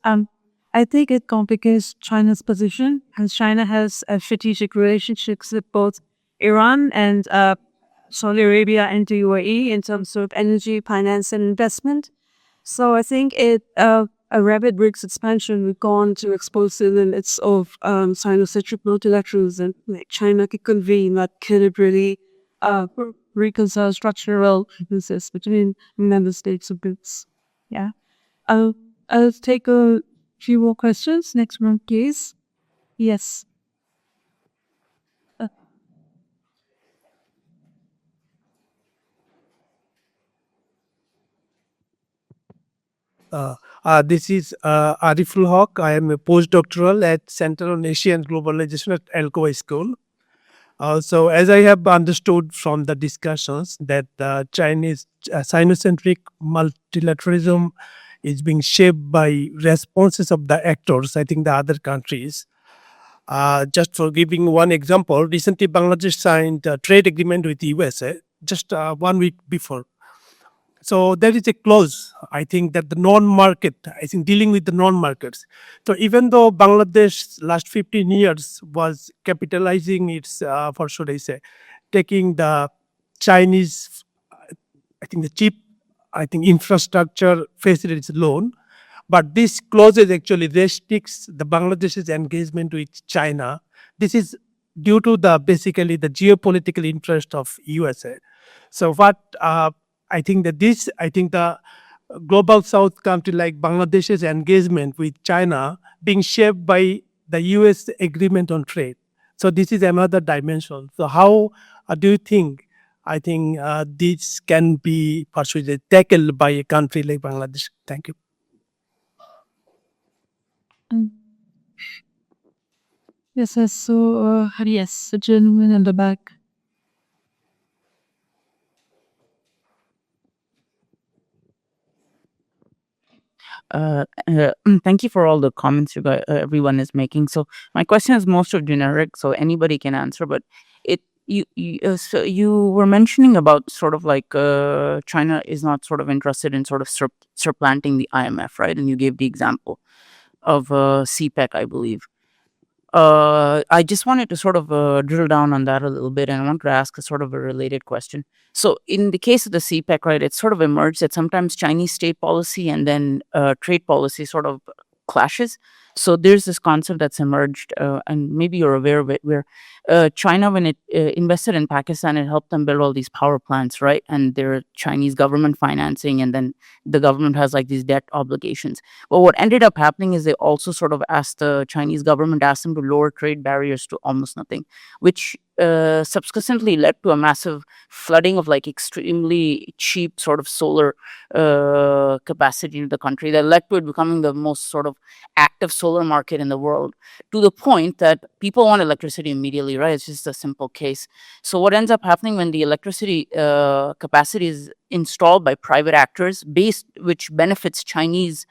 I think it complicates China's position, as China has strategic relationships with both Iran and Saudi Arabia and the UAE in terms of energy, finance, and investment. So I think a rapid BRICS expansion would go on to expose the limits of Sino-centric multilateralism. Like China could convene, but could it really reconcile structural differences between member states of BRICS? Yeah. I'll take a few more questions. Next one, please. Yes. This is Ariful Haq. I am a postdoctoral at Center on Asia and Globalization at Alcoa School. So as I have understood from the discussions that the Chinese Sino-centric multilateralism is being shaped by responses of the actors, I think the other countries. Just for giving one example, recently Bangladesh signed a trade agreement with the USA just 1 week before. So there is a clause, I think, that the non-market, I think dealing with the non-markets. So even though Bangladesh last 15 years was capitalizing its, for should I say, taking the Chinese, I think the cheap, I think infrastructure facilities loan, but this clauses actually restricts the Bangladesh's engagement with China. This is due to the basically the geopolitical interest of USA. So what I think the global South country like Bangladesh's engagement with China being shaped by the US agreement on trade. So this is another dimension. So how do you think, I think this can be persuaded, tackled by a country like Bangladesh? Thank you. Yes, so yes, the gentleman in the back. Thank you for all the comments you guys, everyone is making. So my question is most of generic, so anybody can answer. But so you were mentioning about sort of like China is not sort of interested in sort of supplanting the IMF, right? And you gave the example of CPEC, I believe. I just wanted to sort of drill down on that a little bit, and I want to ask a sort of a related question. So, in the case of the CPEC, right, it sort of emerged that sometimes Chinese state policy and then trade policy sort of clashes. So, there's this concept that's emerged, and maybe you're aware of it, where China, when it invested in Pakistan, it helped them build all these power plants, right? And there are Chinese government financing, and then the government has like these debt obligations. But what ended up happening is they also sort of asked the Chinese government, asked them to lower trade barriers to almost nothing, which subsequently led to a massive flooding of like extremely cheap sort of solar capacity in the country that led to it becoming the most sort of active solar market in the world, to the point that people want electricity immediately, right? It's just a simple case. So what ends up happening when the electricity capacity is installed by private actors, which benefits Chinese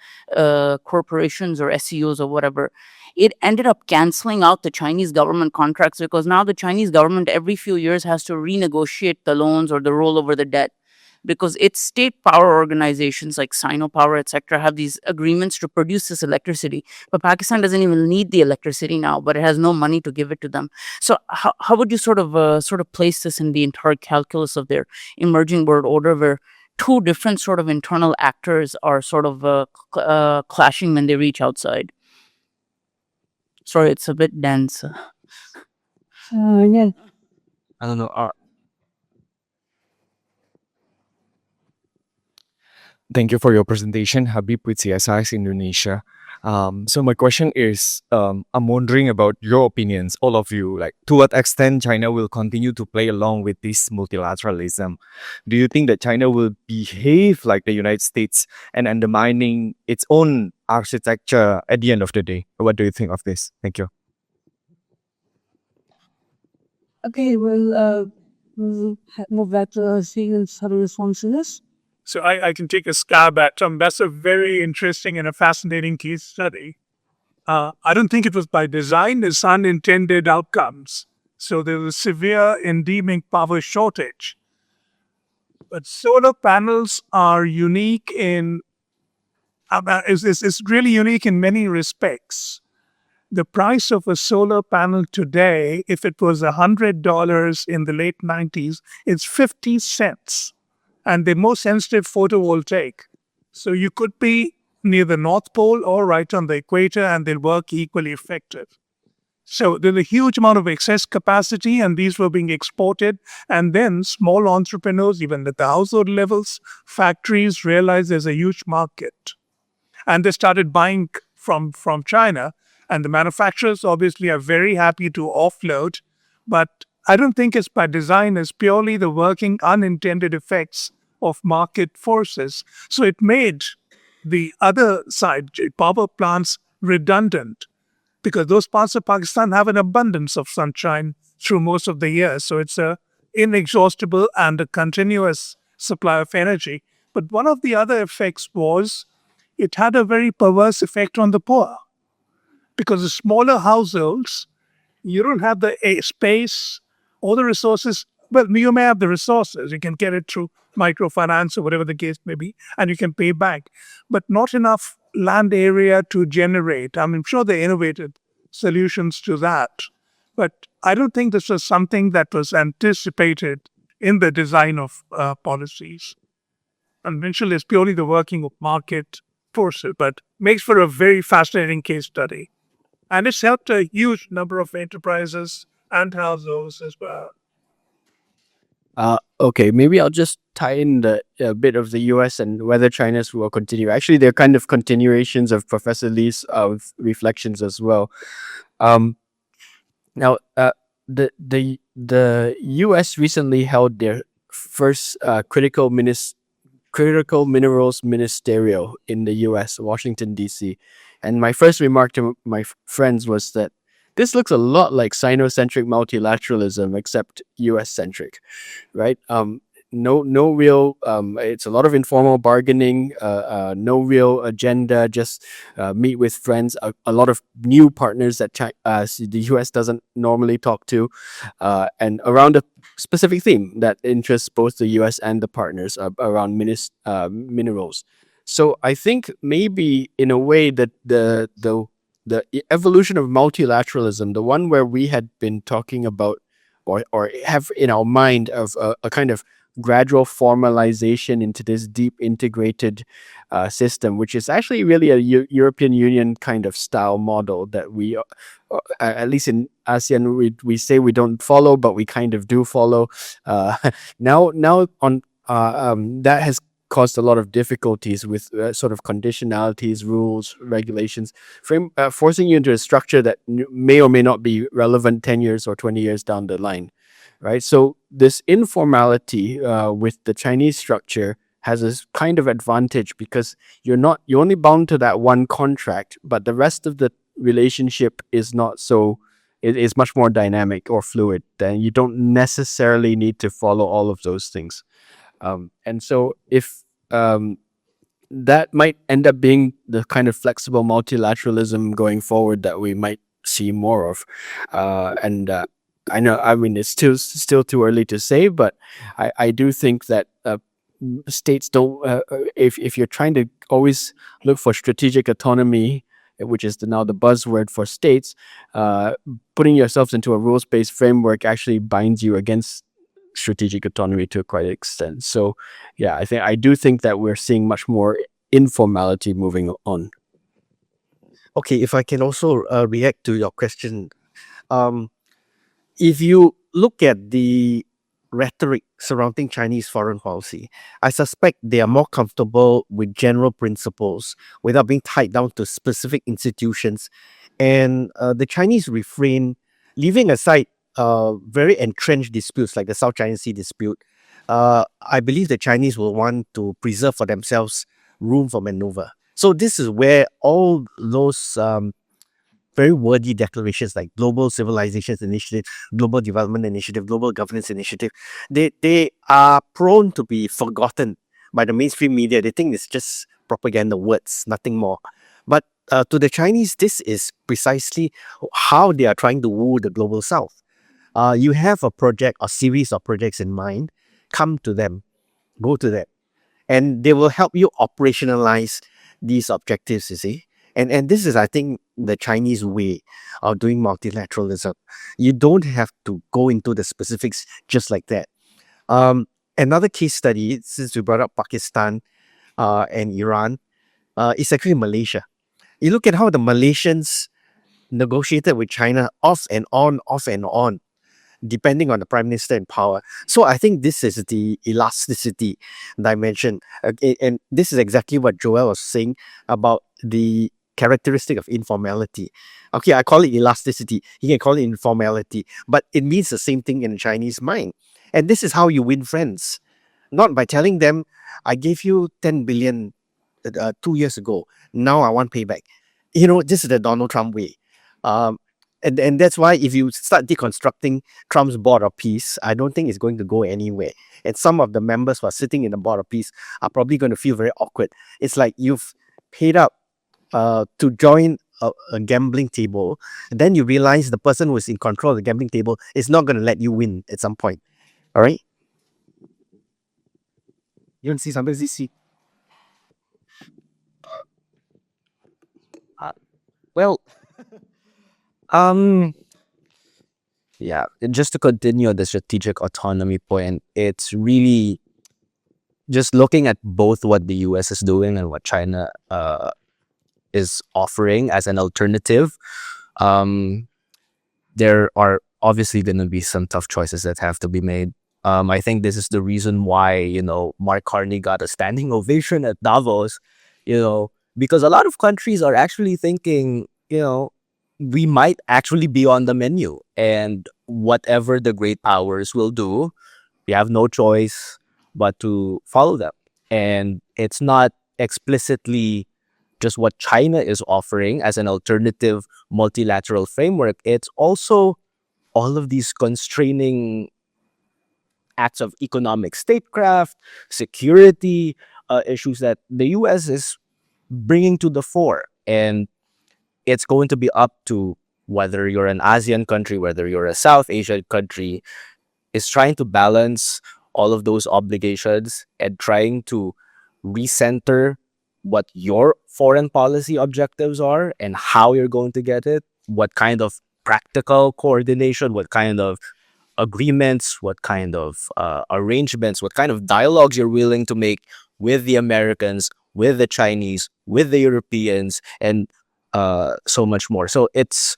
corporations or SEOs or whatever, it ended up canceling out the Chinese government contracts, because now the Chinese government every few years has to renegotiate the loans or the roll over the debt, because its state power organizations like Sino-Power, etc., have these agreements to produce this electricity. But Pakistan doesn't even need the electricity now, but it has no money to give it to them. So how would you sort of place this in the entire calculus of their emerging world order, where two different sort of internal actors are sort of clashing when they reach outside? Sorry, it's a bit dense. Yeah. I don't know. Thank you for your presentation, Habib with CSIS Indonesia. So my question is, I'm wondering about your opinions, all of you, like to what extent China will continue to play along with this multilateralism? Do you think that China will behave like the United States and undermining its own architecture at the end of the day? What do you think of this? Thank you. Okay, we'll move back to Stephen's response to this. So I can take a stab at that's a very interesting and a fascinating case study. I don't think it was by design. There's unintended outcomes. So there was severe endemic power shortage. But solar panels are unique it's really unique in many respects. The price of a solar panel today, if it was $100 in the late 90s, it's 50 cents. And they're more sensitive photovoltaic. So you could be near the North Pole or right on the equator, and they'll work equally effective. So there's a huge amount of excess capacity, and these were being exported. And then small entrepreneurs, even at the household levels, factories realized there's a huge market. And they started buying from China. And the manufacturers obviously are very happy to offload, but I don't think it's by design. It's purely the working unintended effects of market forces. So it made the other side, power plants, redundant, because those parts of Pakistan have an abundance of sunshine through most of the year. So it's a inexhaustible and a continuous supply of energy. But one of the other effects was it had a very perverse effect on the poor, because the smaller households, you don't have the space or the resources. Well, you may have the resources. You can get it through microfinance or whatever the case may be, and you can pay back, but not enough land area to generate. I'm sure they innovated solutions to that, but I don't think this was something that was anticipated in the design of policies. Conventional is purely the working of market forces, but makes for a very fascinating case study. And it's helped a huge number of enterprises and households as well. Okay, maybe I'll just tie in a bit of the US and whether China's will continue. Actually, they're kind of continuations of Professor Lee's reflections as well. Now, the US recently held their first critical minerals ministerial in the US, Washington, D.C. And my first remark to my friends was that this looks a lot like Sino-centric multilateralism, except US-centric, right? No real, it's a lot of informal bargaining, no real agenda, just meet with friends, a lot of new partners that the US doesn't normally talk to, and around a specific theme that interests both the US and the partners around minerals. So I think maybe in a way that the evolution of multilateralism, the one where we had been talking about or have in our mind of a kind of gradual formalization into this deep integrated system, which is actually really a European Union kind of style model that we, at least in ASEAN, we say we don't follow, but we kind of do follow. Now on that has caused a lot of difficulties with sort of conditionalities, rules, regulations, forcing you into a structure that may or may not be relevant 10 years or 20 years down the line, right? So this informality with the Chinese structure has a kind of advantage because you're only bound to that one contract, but the rest of the relationship is not so, it is much more dynamic or fluid. Then you don't necessarily need to follow all of those things. And so if that might end up being the kind of flexible multilateralism going forward that we might see more of. And I know, I mean, it's still too early to say, but I do think that states don't, if you're trying to always look for strategic autonomy, which is now the buzzword for states, putting yourselves into a rules-based framework actually binds you against strategic autonomy to quite an extent. So yeah, I do think that we're seeing much more informality moving on. Okay, if I can also react to your question. If you look at the rhetoric surrounding Chinese foreign policy, I suspect they are more comfortable with general principles without being tied down to specific institutions. And the Chinese refrain, leaving aside very entrenched disputes like the South China Sea dispute, I believe the Chinese will want to preserve for themselves room for maneuver. So this is where all those very wordy declarations like Global Civilizations Initiative, Global Development Initiative, Global Governance Initiative, they are prone to be forgotten by the mainstream media. They think it's just propaganda words, nothing more. But to the Chinese, this is precisely how they are trying to woo the global south. You have a project or series of projects in mind, come to them, go to them, and they will help you operationalize these objectives, you see. And this is, I think, the Chinese way of doing multilateralism. You don't have to go into the specifics just like that. Another case study, since we brought up Pakistan and Iran, is actually Malaysia. You look at how the Malaysians negotiated with China off and on, depending on the prime minister in power. So I think this is the elasticity dimension. And this is exactly what Joel was saying about the characteristic of informality. Okay, I call it elasticity. You can call it informality, but it means the same thing in the Chinese mind. And this is how you win friends. Not by telling them, I gave you 10 billion 2 years ago. Now I want payback. You know, this is the Donald Trump way. And that's why if you start deconstructing Trump's board of peace, I don't think it's going to go anywhere. And some of the members who are sitting in the board of peace are probably going to feel very awkward. It's like you've paid up to join a gambling table, and then you realize the person who is in control of the gambling table is not going to let you win at some point. All right? You want to see something? See? Well, yeah, just to continue on the strategic autonomy point, it's really just looking at both what the US is doing and what China is offering as an alternative. There are obviously going to be some tough choices that have to be made. I think this is the reason why, you know, Mark Carney got a standing ovation at Davos, you know, because a lot of countries are actually thinking, you know, we might actually be on the menu, and whatever the great powers will do, we have no choice but to follow them. And it's not explicitly just what China is offering as an alternative multilateral framework. It's also all of these constraining acts of economic statecraft, security issues that the US is bringing to the fore. And it's going to be up to whether you're an ASEAN country, whether you're a South Asian country, is trying to balance all of those obligations and trying to recenter what your foreign policy objectives are and how you're going to get it, what kind of practical coordination, what kind of agreements, what kind of arrangements, what kind of dialogues you're willing to make with the Americans, with the Chinese, with the Europeans, and so much more. So it's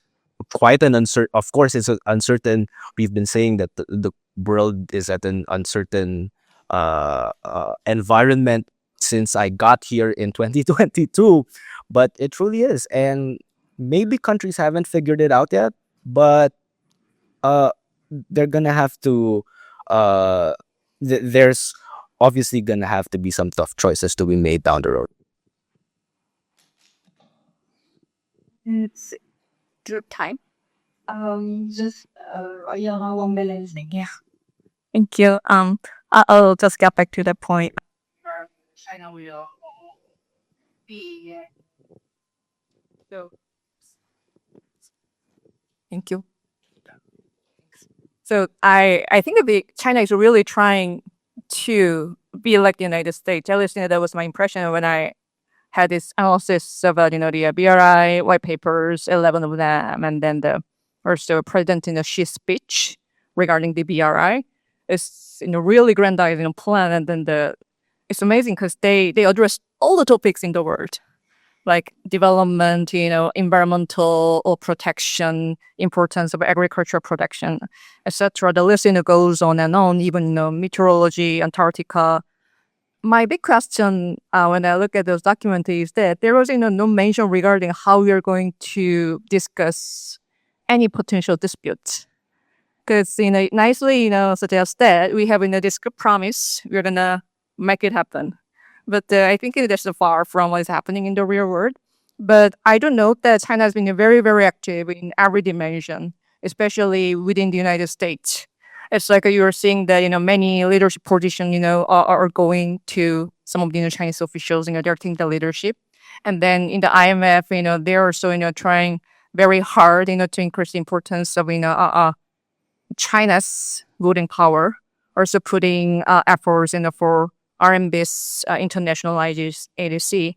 quite an uncertain, of course, it's uncertain. We've been saying that the world is at an uncertain environment since I got here in 2022, but it truly is. And maybe countries haven't figured it out yet, but they're gonna have to, there's obviously gonna have to be some tough choices to be made down the road. It's time. Just around 1 minute. Yeah. Thank you. I'll just get back to the point. China will be So, thank you. So I think China is really trying to be like the United States. At least that was my impression when I had this analysis about the BRI white papers, 11 of them, and then the also President Xi's speech regarding the BRI. It's really aggrandizing plan, and then it's amazing because they address all the topics in the world, like development, environmental or protection, importance of agricultural protection, etc. The list goes on and on. Even meteorology, Antarctica. My big question when I look at those documents is that there was no mention regarding how we are going to discuss any potential disputes. Because nicely suggest that we have this good promise we're gonna make it happen. But I think that's far from what is happening in the real world. But I do note that China has been very, very active in every dimension, especially within the United States. It's like you're seeing that many leadership positions are going to some of the Chinese officials. They're taking the leadership, and then in the IMF, they're also trying very hard to increase the importance of China's voting power, also putting efforts for RMB's internationalized ADC.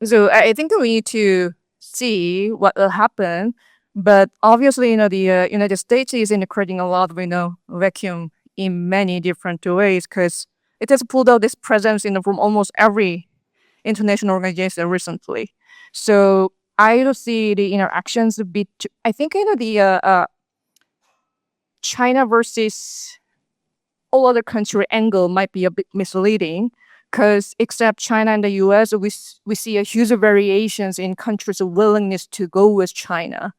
So I think we need to see what will happen. But obviously, the United States is creating a lot of vacuum in many different ways because it has pulled out this presence from almost every international organization recently. So I do see the interactions a bit. I think the China versus all other country angle might be a bit misleading because except China and the US, we see a huge variations in countries' willingness to go with China.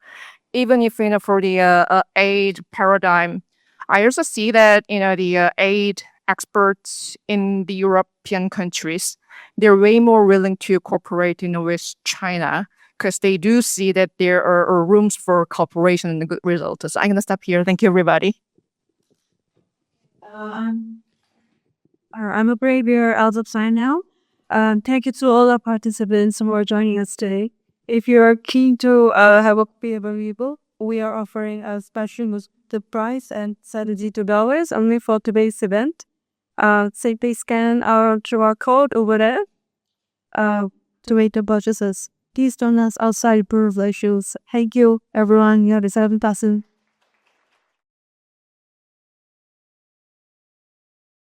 Even if, for the aid paradigm, I also see that, the aid experts in the European countries, they're way more willing to cooperate, with China because they do see that there are rooms for cooperation and good results. So I'm going to stop here. Thank you, everybody. I'm afraid we are out of time now. Thank you to all our participants for joining us today. If you are keen to have a copy available, we are offering a special the price and $72 only for today's event. Simply scan our QR code over there to make the purchases. Please don't ask outside proof issues. Thank you, everyone. 27,000.